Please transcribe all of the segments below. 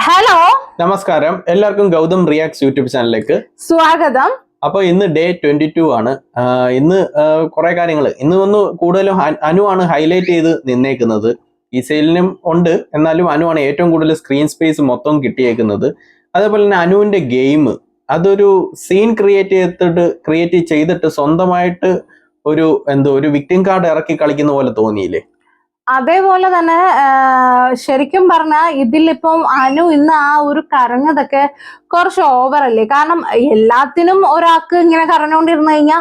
Hello നമസ്കാരം, എല്ലാവർക്കും Gautam reacts YouTube ചാനലിലേക്ക് സ്വാഗതം. അപ്പോൾ ഇന്ന് ഡേ 22 ആണ്. ഇന്ന് കുറെ കാര്യങ്ങൾ ഇന്ന് കൂടുതലും അനു ആണ് ഹൈലൈറ്റ് ചെയ്ത് നിന്നേക്കുന്നത്. ഈ സെയിലിനും ഉണ്ട്, എന്നാലും അനു ആണ് ഏറ്റവും കൂടുതൽ സ്ക്രീൻ സ്പേസ് മൊത്തം കിട്ടിയേക്കുന്നത്. അതേപോലെ തന്നെ അനുവിന്റെ ഗെയിം അതൊരു സീൻ ക്രിയേറ്റ് ചെയ്തിട്ട് സ്വന്തമായിട്ട് ഒരു വിക്ടിം കാർഡ് ഇറക്കി കളിക്കുന്ന പോലെ തോന്നിയില്ലേ? അതേപോലെ തന്നെ ശരിക്കും പറഞ്ഞാൽ ഇതിലിപ്പം അനു ഇന്ന് ആ ഒരു കരഞ്ഞതൊക്കെ കുറച്ച് ഓവറല്ലേ. കാരണം എല്ലാത്തിനും ഒരാൾക്ക് ഇങ്ങനെ കരഞ്ഞുകൊണ്ടിരുന്നു കഴിഞ്ഞാൽ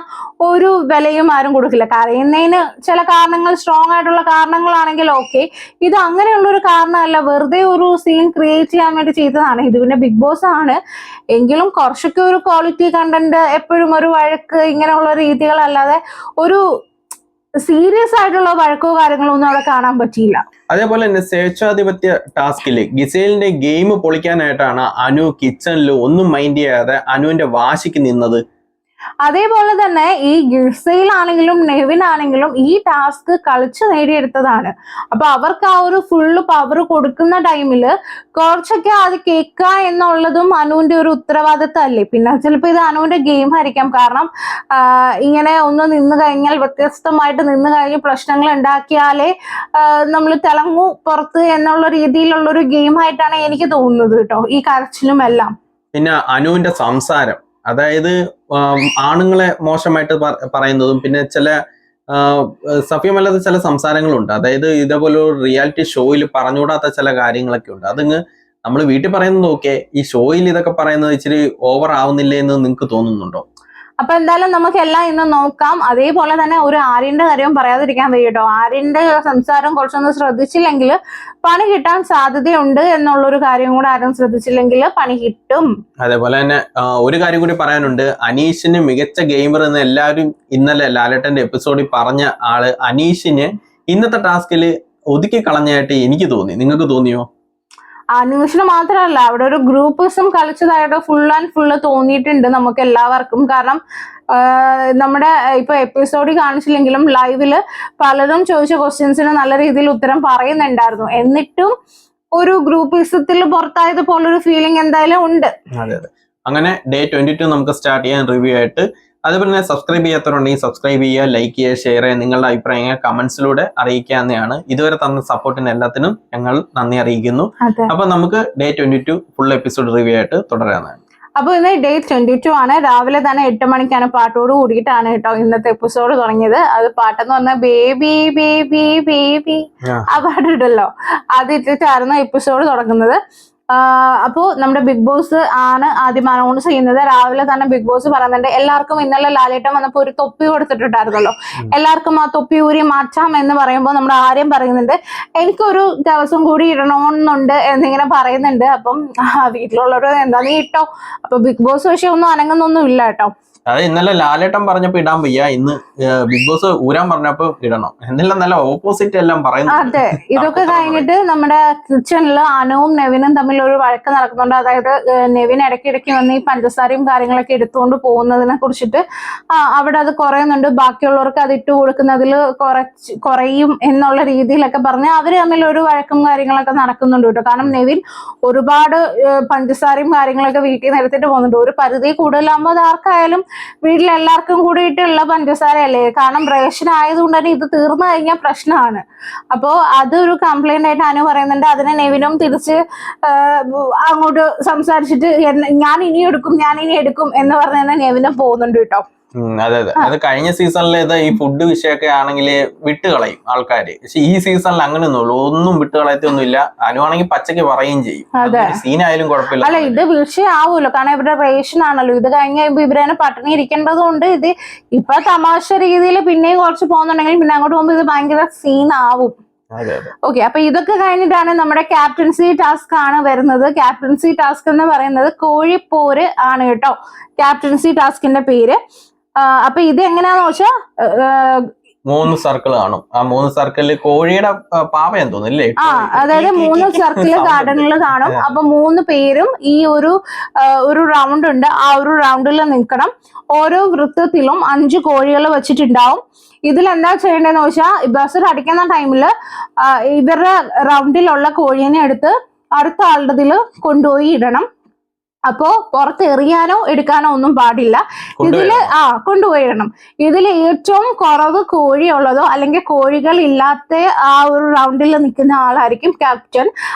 ഒരു വിലയും ആരും കൊടുക്കില്ല. കരയുന്നതിന് ചില കാരണങ്ങൾ, സ്ട്രോങ് ആയിട്ടുള്ള കാരണങ്ങളാണെങ്കിൽ ഓക്കെ. ഇത് അങ്ങനെയുള്ളൊരു കാരണമല്ല, വെറുതെ ഒരു സീൻ ക്രിയേറ്റ് ചെയ്യാൻ വേണ്ടി ചെയ്തതാണ്. ഇത് പിന്നെ ബിഗ് ബോസ് ആണ് എങ്കിലും കുറച്ചൊക്കെ ഒരു ക്വാളിറ്റി കണ്ടന്റ്, എപ്പോഴും ഒരു വഴക്ക്, ഇങ്ങനെയുള്ള രീതികളല്ലാതെ ഒരു സീരിയസ് ആയിട്ടുള്ള വഴക്കോ കാര്യങ്ങളോ ഒന്നും അവിടെ കാണാൻ പറ്റിയില്ല. അതേപോലെ തന്നെ സ്വേച്ഛാധിപത്യ ടാസ്കില് ഗിസേലിന്റെ ഗെയിം പൊളിക്കാനായിട്ടാണ് അനു കിച്ചണിൽ ഒന്നും മൈൻഡ് ചെയ്യാതെ അനുവിന്റെ വാശിക്ക് നിന്നത്. അതേപോലെ തന്നെ ഈ ഗിസയിലാണെങ്കിലും നെവിൻ ആണെങ്കിലും ഈ ടാസ്ക് കളിച്ച് നേടിയെടുത്തതാണ്. അപ്പൊ അവർക്ക് ആ ഒരു ഫുള്ള് പവർ കൊടുക്കുന്ന ടൈമില് കുറച്ചൊക്കെ അത് കേൾക്കുക എന്നുള്ളതും അനുവിന്റെ ഒരു ഉത്തരവാദിത്തമല്ലേ. പിന്നെ ചിലപ്പോൾ ഇത് അനുവിന്റെ ഗെയിം ആയിരിക്കാം. കാരണം ഇങ്ങനെ ഒന്ന് നിന്ന് കഴിഞ്ഞാൽ, വ്യത്യസ്തമായിട്ട് നിന്ന് കഴിഞ്ഞ് പ്രശ്നങ്ങൾ ഉണ്ടാക്കിയാലേ നമ്മൾ തിളങ്ങൂ പുറത്ത് എന്നുള്ള രീതിയിലുള്ളൊരു ഗെയിം ആയിട്ടാണ് എനിക്ക് തോന്നുന്നത് കേട്ടോ, ഈ കരച്ചിലും എല്ലാം. പിന്നെ അനുവിന്റെ സംസാരം, അതായത് ആണുങ്ങളെ മോശമായിട്ട് പറയുന്നതും പിന്നെ ചില സഭ്യമല്ലാത്ത ചില സംസാരങ്ങളുണ്ട്. അതായത് ഇതേപോലെ ഒരു റിയാലിറ്റി ഷോയിൽ പറഞ്ഞുകൂടാത്ത ചില കാര്യങ്ങളൊക്കെ ഉണ്ട്. അതങ്ങ് നമ്മൾ വീട്ടിൽ പറയുന്നത് ഓക്കെ, ഈ ഷോയിൽ ഇതൊക്കെ പറയുന്നത് ഇച്ചിരി ഓവർ ആവുന്നില്ലേ എന്ന് നിങ്ങൾക്ക് തോന്നുന്നുണ്ടോ? അപ്പൊ എന്തായാലും നമുക്ക് എല്ലാം ഇന്ന് നോക്കാം. അതേപോലെ തന്നെ ഒരു ആര്യന്റെ കാര്യവും പറയാതിരിക്കാൻ വയ്യ കേട്ടോ. ആര്യന്റെ സംസാരം കുറച്ചൊന്ന് ശ്രദ്ധിച്ചില്ലെങ്കിൽ പണി കിട്ടാൻ സാധ്യതയുണ്ട് എന്നുള്ളൊരു കാര്യം കൂടെ ആരും ശ്രദ്ധിച്ചില്ലെങ്കിൽ പണി കിട്ടും. അതേപോലെ തന്നെ ഒരു കാര്യം കൂടി പറയാനുണ്ട്. അനീഷിന് മികച്ച ഗെയിമർ എന്ന് എല്ലാവരും ഇന്നലെ ലാലേട്ടന്റെ എപ്പിസോഡിൽ പറഞ്ഞ ആള് അനീഷിന് ഇന്നത്തെ ടാസ്കിൽ ഒതുക്കി കളഞ്ഞായിട്ട് എനിക്ക് തോന്നി. നിങ്ങൾക്ക് തോന്നിയോ? അനീഷിന് മാത്രമല്ല, അവിടെ ഒരു ഗ്രൂപ്പിസം കളിച്ചതായിട്ട് ഫുൾ ആൻഡ് ഫുള്ള് തോന്നിയിട്ടുണ്ട് നമുക്ക് എല്ലാവർക്കും. കാരണം നമ്മുടെ ഇപ്പൊ എപ്പിസോഡിൽ കാണിച്ചില്ലെങ്കിലും ലൈവില് പലരും ചോദിച്ച ക്വസ്റ്റ്യൻസിന് നല്ല രീതിയിൽ ഉത്തരം പറയുന്നുണ്ടായിരുന്നു. എന്നിട്ടും ഒരു ഗ്രൂപ്പിസത്തിൽ പുറത്തായത് പോലൊരു ഫീലിംഗ് എന്തായാലും ഉണ്ട്. അതെ അതെ. അങ്ങനെ ഡേ 22 നമുക്ക് സ്റ്റാർട്ട് ചെയ്യാൻ റിവ്യൂ ആയിട്ട്. അതുപോലെ തന്നെ സബ്സ്ക്രൈബ് ചെയ്യാത്തവരുണ്ടെങ്കിൽ സബ്സ്ക്രൈബ് ചെയ്യുക, ലൈക്ക് ചെയ്യുക, ഷെയർ ചെയ്യുക, നിങ്ങളുടെ അഭിപ്രായങ്ങൾ കമന്റ്സിലൂടെ അറിയിക്കാവുന്നതാണ്. ഇതുവരെ തന്ന സപ്പോർട്ടിന് എല്ലാത്തിനും ഞങ്ങൾ നന്ദി അറിയിക്കുന്നു. അപ്പൊ നമുക്ക് ഡേ 22 ഫുൾ എപ്പിസോഡ് റിവ്യൂ ആയിട്ട് തുടരാനാണ്. അപ്പൊ ഇന്ന് ഡേ 22 ആണ്. രാവിലെ തന്നെ 8 മണിക്കാണ് പാട്ടോട് കൂടിയിട്ടാണ് കേട്ടോ ഇന്നത്തെ എപ്പിസോഡ് തുടങ്ങിയത്. അത് പാട്ടെന്ന് പറഞ്ഞാൽ ബേബി ബേബി ബേബി ആ പാട്ടിട്ടല്ലോ, അത് ഇട്ടിട്ടായിരുന്നു എപ്പിസോഡ് തുടങ്ങുന്നത്. അപ്പോ നമ്മുടെ ബിഗ് ബോസ് ആണ് ആദ്യം അനൗൺസ് ചെയ്യുന്നത്. രാവിലെ തന്നെ ബിഗ് ബോസ് പറയുന്നുണ്ട്, എല്ലാവർക്കും ഇന്നലെ ലാലേട്ടൻ വന്നപ്പോ ഒരു തൊപ്പി കൊടുത്തിട്ടുണ്ടായിരുന്നല്ലോ, എല്ലാവർക്കും ആ തൊപ്പി ഊരി മാറ്റാം എന്ന് പറയുമ്പോൾ നമ്മുടെ ആര്യം പറയുന്നുണ്ട്, എനിക്കൊരു ദിവസം കൂടി ഇടണമെന്നുണ്ട് എന്നിങ്ങനെ പറയുന്നുണ്ട്. അപ്പം വീട്ടിലുള്ളവർ എന്താ നീ ഇട്ടോ. അപ്പൊ ബിഗ് ബോസ് പക്ഷെ ഒന്നും അനങ്ങുന്നൊന്നും ഇല്ല കേട്ടോ. അത് ഇന്നലെ ലാലേട്ടൻ പറഞ്ഞപ്പോ ഇടാൻ വയ്യ, ഇന്ന് ബിഗ് ബോസ് ഊരാൻ പറഞ്ഞപ്പോ ഇടണം എന്നെല്ലാം നല്ല ഓപ്പോസിറ്റ് എല്ലാം പറയുന്നു. അതെ, ഇതൊക്കെ കഴിഞ്ഞിട്ട് നമ്മുടെ കിച്ചണില് അനുവും നെവിനും തമ്മിൽ ഒരു വഴക്ക് നടക്കുന്നുണ്ട്. അതായത് നെവിൻ ഇടയ്ക്കിടയ്ക്ക് വന്ന് ഈ പഞ്ചസാരയും കാര്യങ്ങളൊക്കെ എടുത്തുകൊണ്ട് പോകുന്നതിനെ കുറിച്ചിട്ട് അവിടെ അത് കുറയുന്നുണ്ട്. ബാക്കിയുള്ളവർക്ക് അത് ഇട്ട് കൊടുക്കുന്നതിൽ കുറയും എന്നുള്ള രീതിയിലൊക്കെ പറഞ്ഞ് അവര് തമ്മിൽ ഒരു വഴക്കും കാര്യങ്ങളൊക്കെ നടക്കുന്നുണ്ട് കേട്ടോ. കാരണം നെവിൻ ഒരുപാട് പഞ്ചസാരയും കാര്യങ്ങളൊക്കെ വീട്ടിൽ നിരത്തിട്ട് പോകുന്നുണ്ട്. ഒരു പരിധി കൂടുതലാകുമ്പോൾ അത് ആർക്കായാലും വീട്ടിലെല്ലാവർക്കും കൂടിയിട്ടുള്ള പഞ്ചസാരയല്ലേ. കാരണം റേഷൻ ആയതുകൊണ്ട് തന്നെ ഇത് തീർന്നു കഴിഞ്ഞാൽ പ്രശ്നമാണ്. അപ്പോ അതൊരു കംപ്ലൈന്റ് ആയിട്ട് അനു പറയുന്നുണ്ട്. അതിനെ നെവിനും തിരിച്ച് അങ്ങോട്ട് സംസാരിച്ചിട്ട് ഞാൻ ഇനി എടുക്കും എന്ന് പറഞ്ഞ് തന്നെ നെവിനും പോകുന്നുണ്ട് കേട്ടോ. അതെ അതെ. അത് കഴിഞ്ഞ സീസണിലേത് ഈ ഫുഡ് വിഷയമൊക്കെ ആണെങ്കിൽ വിട്ടുകളയും ആൾക്കാര്. പക്ഷെ ഈ സീസണിൽ അങ്ങനെയൊന്നുള്ളൂ, ഒന്നും വിട്ടുകളയത്തൊന്നും ഇല്ല. അനുവാണെങ്കിൽ പച്ചക്ക് പറയുകയും ചെയ്യും, സീനായാലും കുഴപ്പമില്ല. അല്ല, ഇത് വിഷയമാവൂല്ലോ, കാരണം ഇവിടെ റേഷൻ ആണല്ലോ. ഇത് കഴിഞ്ഞ ഇവരനെ പട്ടിണി ഇരിക്കേണ്ടതുകൊണ്ട് ഇത് ഇപ്പൊ തമാശ രീതിയിൽ പിന്നെയും കുറച്ച് പോകുന്നുണ്ടെങ്കിൽ പിന്നെ അങ്ങോട്ട് പോകുമ്പോൾ ഇത് ഭയങ്കര സീനാവും. ഓക്കെ, അപ്പൊ ഇതൊക്കെ കഴിഞ്ഞിട്ടാണ് നമ്മുടെ ക്യാപ്റ്റൻസി ടാസ്ക് ആണ് വരുന്നത്. ക്യാപ്റ്റൻസി ടാസ്ക് എന്ന് പറയുന്നത് കോഴിപ്പോര് ആണ് കേട്ടോ ക്യാപ്റ്റൻസി ടാസ്കിന്റെ പേര്. അപ്പൊ ഇത് എങ്ങനെയാന്ന് വെച്ചാൽ 3 സർക്കിൾ കാണും. ആ 3 സർക്കിളിൽ കോഴിയുടെ പാവയെന്ന് തോന്നുന്നില്ലേ? അതായത് 3 സർക്കിള് ഗാർഡനിൽ കാണും. അപ്പൊ 3 പേരും ഈ ഒരു റൗണ്ട് ഉണ്ട്, ആ ഒരു റൗണ്ടിൽ നിൽക്കണം. ഓരോ വൃത്തത്തിലും 5 കോഴികൾ വെച്ചിട്ടുണ്ടാവും. ഇതിൽ എന്താ ചെയ്യേണ്ടതെന്ന് വെച്ചാൽ ബസർ അടിക്കുന്ന ടൈമില് ഇവരുടെ റൗണ്ടിലുള്ള കോഴീനെ എടുത്ത് അടുത്ത ആളുടെ ഇതിൽ കൊണ്ടുപോയി ഇടണം. അപ്പോ പുറത്ത് എറിയാനോ എടുക്കാനോ ഒന്നും പാടില്ല. ഇതില് കൊണ്ടുപോയി ഇടണം. ഇതിൽ ഏറ്റവും കുറവ് കോഴിയുള്ളതോ അല്ലെങ്കിൽ കോഴികൾ ഇല്ലാത്ത ആ ഒരു റൗണ്ടിൽ നിൽക്കുന്ന ആളായിരിക്കും ക്യാപ്റ്റൻ.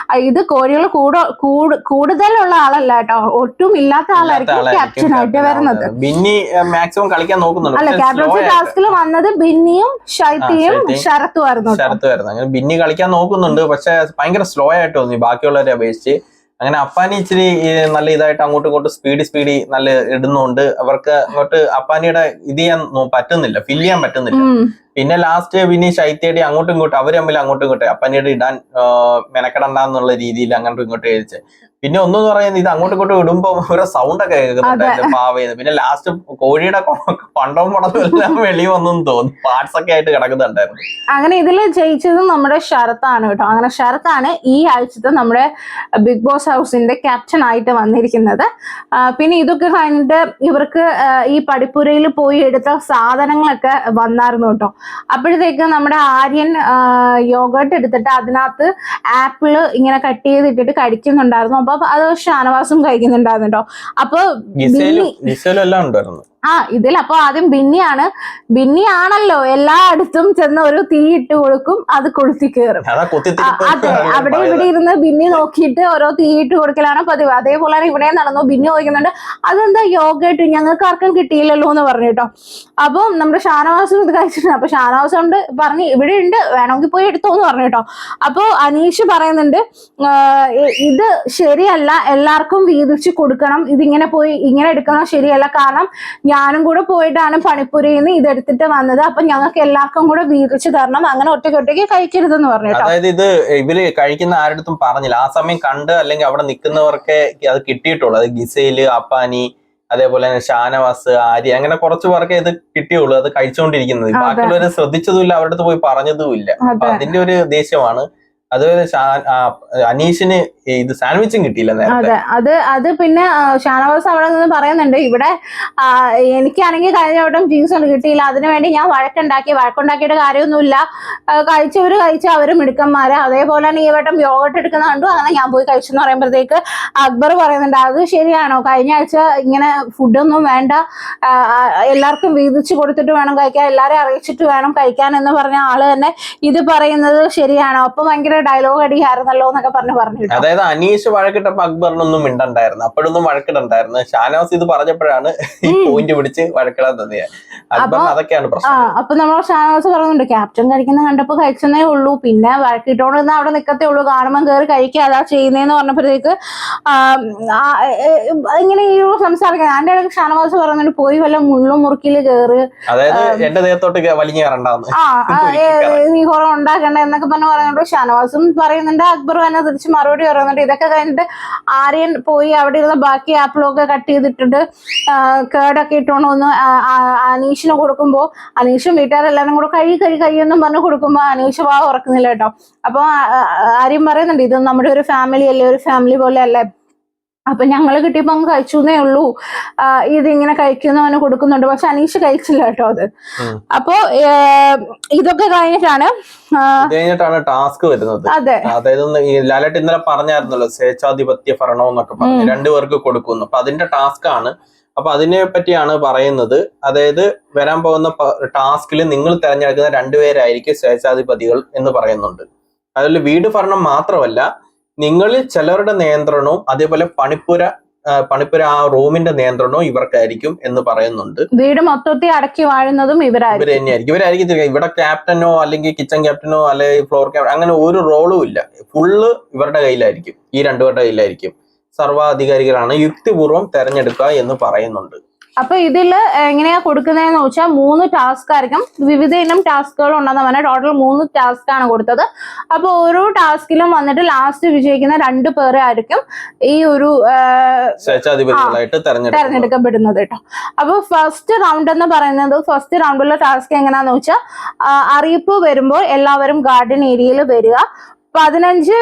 ഇത് കോഴികൾ കൂടുതലുള്ള ആളല്ല കേട്ടോ, ഒട്ടും ഇല്ലാത്ത ആളായിരിക്കും ക്യാപ്റ്റൻ ആയിട്ട് വരുന്നത്. ബിന്നി മാക്സിമം കളിക്കാൻ നോക്കുന്നുണ്ട്. അല്ല, ക്യാപ്റ്റൻസി ടാസ്കിൽ വന്നത് ബിന്നിയും ശൈത്യയും ശരത്തും ആയിരുന്നു. ബിന്നി കളിക്കാൻ നോക്കുന്നുണ്ട്, പക്ഷെ ഭയങ്കര സ്ലോ ആയിട്ട് തോന്നി ബാക്കിയുള്ളവരെ അപേക്ഷിച്ച്. അങ്ങനെ അപ്പാനി ഇച്ചിരി നല്ല ഇതായിട്ട് അങ്ങോട്ടും ഇങ്ങോട്ടും സ്പീഡി നല്ല ഇടുന്നുണ്ട്. അവർക്ക് അങ്ങോട്ട് അപ്പാനിയുടെ ഇത് ചെയ്യാൻ പറ്റുന്നില്ല, ഫില്ല് ചെയ്യാൻ പറ്റുന്നില്ല. പിന്നെ ലാസ്റ്റ് പിന്നെ ശൈത്യയുടെ അങ്ങോട്ടും ഇങ്ങോട്ടും അവര് തമ്മിൽ അങ്ങോട്ടും ഇങ്ങോട്ടും അപ്പാനിയുടെ ഇടാൻ മെനക്കെടണ്ടെന്നുള്ള രീതിയിൽ അങ്ങോട്ടും ഇങ്ങോട്ടും കഴിച്ച്. പിന്നെ ഒന്നെന്ന് പറയുന്നത് ഇത് അങ്ങോട്ടും ഇങ്ങോട്ടും ഇടുമ്പോ ഓരോ സൗണ്ട് ഒക്കെ കേൾക്കുന്നുണ്ടായിരുന്നു പാവയെന്ന്. പിന്നെ ലാസ്റ്റ് കോഴിയുടെ പണ്ടവും പടവും എല്ലാം വെളി വന്നെന്ന് തോന്നുന്നു, പാർട്സ് ഒക്കെ ആയിട്ട് കിടക്കുന്നുണ്ടായിരുന്നു. അങ്ങനെ ഇതിൽ ജയിച്ചത് നമ്മുടെ ശരത്താണ് കേട്ടോ. അങ്ങനെ ശരത്താണ് ഈ ആഴ്ചത്തെ നമ്മുടെ ബിഗ് ബോസ് ഹൗസിന്റെ ക്യാപ്റ്റൻ ആയിട്ട് വന്നിരിക്കുന്നത്. പിന്നെ ഇതൊക്കെ കഴിഞ്ഞിട്ട് ഇവർക്ക് ഈ പടിപ്പുരയിൽ പോയി എടുത്ത സാധനങ്ങളൊക്കെ വന്നായിരുന്നു കേട്ടോ. അപ്പോഴത്തേക്ക് നമ്മുടെ ആര്യൻ യോഗട്ട് എടുത്തിട്ട് അതിനകത്ത് ആപ്പിള് ഇങ്ങനെ കട്ട് ചെയ്തിട്ടിട്ട് കഴിക്കുന്നുണ്ടായിരുന്നു. അപ്പൊ അത് ഷാനവാസും കഴിക്കുന്നുണ്ടായിരുന്നു കേട്ടോ. അപ്പൊ ഇതിൽ അപ്പൊ ആദ്യം ബിന്നിയാണല്ലോ എല്ലായിടത്തും ചെന്ന് ഒരു തീ ഇട്ട് കൊടുക്കും, അത് കൊളുത്തി കയറും. അതെ, അവിടെ ഇവിടെ ഇരുന്ന് ബിന്നി നോക്കിയിട്ട് ഓരോ തീ ഇട്ട് കൊടുക്കലാണ് പതിവ്. അതേപോലെ തന്നെ ഇവിടെ നടന്നു. ബിന്നി ചോദിക്കുന്നുണ്ട് അതെന്താ യോഗട്ട് ഞങ്ങൾക്ക് ആർക്കും കിട്ടിയില്ലല്ലോ എന്ന് പറഞ്ഞു കേട്ടോ. അപ്പൊ നമ്മുടെ ഷാനവാസും ഇത് കഴിച്ചിട്ടുണ്ട്. അപ്പൊ ഷാനവാസ് കൊണ്ട് പറഞ്ഞ് ഇവിടെ ഉണ്ട്, വേണമെങ്കിൽ പോയി എടുത്തോ എന്ന് പറഞ്ഞു കേട്ടോ. അപ്പൊ അനീഷ് പറയുന്നുണ്ട് ഇത് ശരിയല്ല, എല്ലാവർക്കും വീതിച്ച് കൊടുക്കണം, ഇതിങ്ങനെ പോയി ഇങ്ങനെ എടുക്കുന്നത് ശരിയല്ല, കാരണം ഞാനും കൂടെ പോയിട്ടാണ് പണിപ്പുരയിൽ നിന്ന് ഇതെടുത്തിട്ട് വന്നത്, അപ്പൊ ഞങ്ങൾക്ക് എല്ലാവർക്കും കൂടെ വീതിച്ച് തരണം, അങ്ങനെ ഒറ്റയ്ക്ക് കഴിക്കരുതെന്ന് പറഞ്ഞു. അതായത് ഇത് ഇവര് കഴിക്കുന്ന ആരുടെ പറഞ്ഞില്ല, ആ സമയം കണ്ട് അല്ലെങ്കിൽ അവിടെ നിൽക്കുന്നവർക്ക് അത് കിട്ടിയിട്ടുള്ളൂ. അത് ഗിസയില്, അപ്പാനി, അതേപോലെ തന്നെ ഷാനവാസ്, ആര്യ, അങ്ങനെ കുറച്ചു പേർക്ക് ഇത് കിട്ടിയുള്ളൂ അത് കഴിച്ചുകൊണ്ടിരിക്കുന്നത്. ബാക്കിയുള്ളവര് ശ്രദ്ധിച്ചതുമില്ല, അവരുടെ അടുത്ത് പോയി പറഞ്ഞതുമില്ല. അപ്പൊ അതിന്റെ ഒരു ദേഷ്യമാണ്. അതുപോലെ അനീഷിന് ഇത് സാൻഡ്വിച്ചും കിട്ടിയില്ല നേരത്തെ. അത് പിന്നെ ഷാനവാസ് അവിടെ നിന്ന് പറയുന്നുണ്ട് ഇവിടെ എനിക്കാണെങ്കിൽ കഴിഞ്ഞ വട്ടം ജ്യൂസ് കിട്ടിയില്ല, അതിനുവേണ്ടി ഞാൻ വഴക്കുണ്ടാക്കിയിട്ട് കാര്യമൊന്നുമില്ല, കഴിച്ചവര് അവര് മിടുക്കന്മാര്, അതേപോലെ തന്നെ ഈ വട്ടം യോഗട്ട് എടുക്കുന്ന കണ്ടു, അങ്ങനെ ഞാൻ പോയി കഴിച്ചു എന്ന് പറയുമ്പോഴത്തേക്ക് അക്ബർ പറയുന്നുണ്ട് അത് ശരിയാണോ, കഴിഞ്ഞ ആഴ്ച ഇങ്ങനെ ഫുഡൊന്നും വേണ്ട, എല്ലാവർക്കും വീതിച്ച് കൊടുത്തിട്ട് വേണം കഴിക്കാൻ, എല്ലാരെയും അറിയിച്ചിട്ട് വേണം കഴിക്കാൻ എന്ന് പറഞ്ഞ ആള് തന്നെ ഇത് പറയുന്നത് ശരിയാണോ? അപ്പൊ ഭയങ്കര ഡയലോഗ് അടിയായിരുന്നല്ലോ എന്നൊക്കെ പറഞ്ഞു. അതായത് അനീഷ് വഴക്കിട്ടപ്പോ അക്ബറിനൊന്നും മിണ്ടണ്ടായിരുന്നു, അപ്പോഴൊന്നും വഴക്കിടണ്ടായിരുന്നു. ഷാനവാസ് ഇത് പറഞ്ഞപ്പോഴാണ് ഈ പോയിന്റ് പിടിച്ച് വഴക്കിടാൻ തന്നെയാണ്. അതൊക്കെയാണ് പ്രശ്നം. അപ്പൊ നമ്മൾ ഷാനവാസ് പറയുന്നുണ്ട് ക്യാപ്റ്റൻ കഴിക്കുന്ന കണ്ടപ്പോ കഴിച്ചതേ ഉള്ളൂ, പിന്നെ വഴക്കിട്ടോണ്ട് അവിടെ നിൽക്കത്തേ ഉള്ളൂ, കാണുമ്പോൾ കയറി കഴിക്കുക അതാ ചെയ്യുന്നതെന്ന് പറഞ്ഞപ്പോഴത്തേക്ക് ഇങ്ങനെ ഈ സംസാരിക്കുന്നത്. അതിന്റെ ഇടയ്ക്ക് ഷാനവാസ് പറയുന്നുണ്ട് പോയി വല്ല മുള്ളും മുറുക്കില് കയറ്, അതായത് എന്റെ ദേഹത്തോട്ട് വലിഞ്ഞു കയറണ്ടാന്ന്, നീ കുറെ ഉണ്ടാക്കണ്ട എന്നൊക്കെ പറഞ്ഞുകൊണ്ട് ഷാനവാസും പറയുന്നുണ്ട്. അക്ബറും തന്നെ തിരിച്ച് മറുപടി പറയുന്നുണ്ട്. ഇതൊക്കെ കഴിഞ്ഞിട്ട് ആര്യൻ പോയി അവിടെ ഇരുന്ന ബാക്കി ആപ്പിളൊക്കെ കട്ട് ചെയ്തിട്ടുണ്ട് കേടൊക്കെ ഇട്ടോണ്ട് വന്ന് അനീഷിന് കൊടുക്കുമ്പോ അനീഷും വീട്ടുകാരെല്ലാരും കൂടെ കഴിയെന്നും പറഞ്ഞു കൊടുക്കുമ്പോ അനീഷ് വാ ഉറക്കുന്നില്ല കേട്ടോ. അപ്പൊ ആര്യൻ പറയുന്നുണ്ട് ഇത് നമ്മുടെ ഒരു ഫാമിലി അല്ലേ, ഒരു ഫാമിലി പോലെ അല്ലേ, അപ്പൊ ഞങ്ങള് കിട്ടിയപ്പോ അങ്ങ് കഴിച്ചേ ഉള്ളൂ, ഇതിങ്ങനെ കഴിക്കുന്നവന് കൊടുക്കുന്നുണ്ട്. പക്ഷെ അനീഷ് കഴിച്ചില്ല കേട്ടോ അത്. അപ്പൊ ഇതൊക്കെ കഴിഞ്ഞിട്ടാണ് ടാസ്ക് വരുന്നത്. അതെ, അതായത് ലാലേട്ട് ഇന്നലെ പറഞ്ഞായിരുന്നല്ലോ സ്വേച്ഛാധിപത്യ ഭരണം എന്നൊക്കെ പറഞ്ഞു, രണ്ടുപേർക്ക് കൊടുക്കുന്നു. അപ്പൊ അതിന്റെ ടാസ്ക് ആണ്. അപ്പൊ അതിനെ പറ്റിയാണ് പറയുന്നത്. അതായത് വരാൻ പോകുന്ന ടാസ്കിൽ നിങ്ങൾ തെരഞ്ഞെടുക്കുന്ന രണ്ടുപേരായിരിക്കും സ്വേച്ഛാധിപതികൾ എന്ന് പറയുന്നുണ്ട്. അതിൽ വീട് ഭരണം മാത്രമല്ല, നിങ്ങളിൽ ചിലരുടെ നിയന്ത്രണവും അതേപോലെ പണിപ്പുര ആ റൂമിന്റെ നിയന്ത്രണവും ഇവർക്കായിരിക്കും എന്ന് പറയുന്നുണ്ട്. വീട് മൊത്തത്തിൽ അടക്കി വാഴുന്നതും ഇവരായിരിക്കും. ഇവിടെ ക്യാപ്റ്റനോ അല്ലെങ്കിൽ കിച്ചൺ ക്യാപ്റ്റനോ അല്ലെങ്കിൽ ഫ്ലോർ ക്യാപ്റ്റൻ അങ്ങനെ ഒരു റോളും ഇല്ല, ഫുള്ള് ഇവരുടെ കയ്യിലായിരിക്കും, ഈ രണ്ടുപേരുടെ കയ്യിലായിരിക്കും. സർവാധികാരികളാണ്, യുക്തിപൂർവ്വം തെരഞ്ഞെടുക്കുക എന്ന് പറയുന്നുണ്ട്. അപ്പൊ ഇതില് എങ്ങനെയാ കൊടുക്കുന്നതെന്ന് വെച്ചാൽ 3 ടാസ്ക് ആയിരിക്കും, വിവിധ ഇനം ടാസ്കുകൾ ഉണ്ടെന്ന് പറഞ്ഞാൽ ടോട്ടൽ 3 ടാസ്ക് ആണ് കൊടുത്തത്. അപ്പൊ ഓരോ ടാസ്കിലും വന്നിട്ട് ലാസ്റ്റ് വിജയിക്കുന്ന 2 പേരെ ആയിരിക്കും ഈ ഒരു സ്വേച്ഛാധിപതികളായിട്ട് തെരഞ്ഞെടുക്കപ്പെടുന്നത് കേട്ടോ. അപ്പൊ ഫസ്റ്റ് റൗണ്ട് എന്ന് പറയുന്നത്, ഫസ്റ്റ് റൗണ്ടിലെ ടാസ്ക് എങ്ങനെയാന്ന് വെച്ചാൽ അറിയിപ്പ് വരുമ്പോൾ എല്ലാവരും ഗാർഡൻ ഏരിയയിൽ വരിക, 15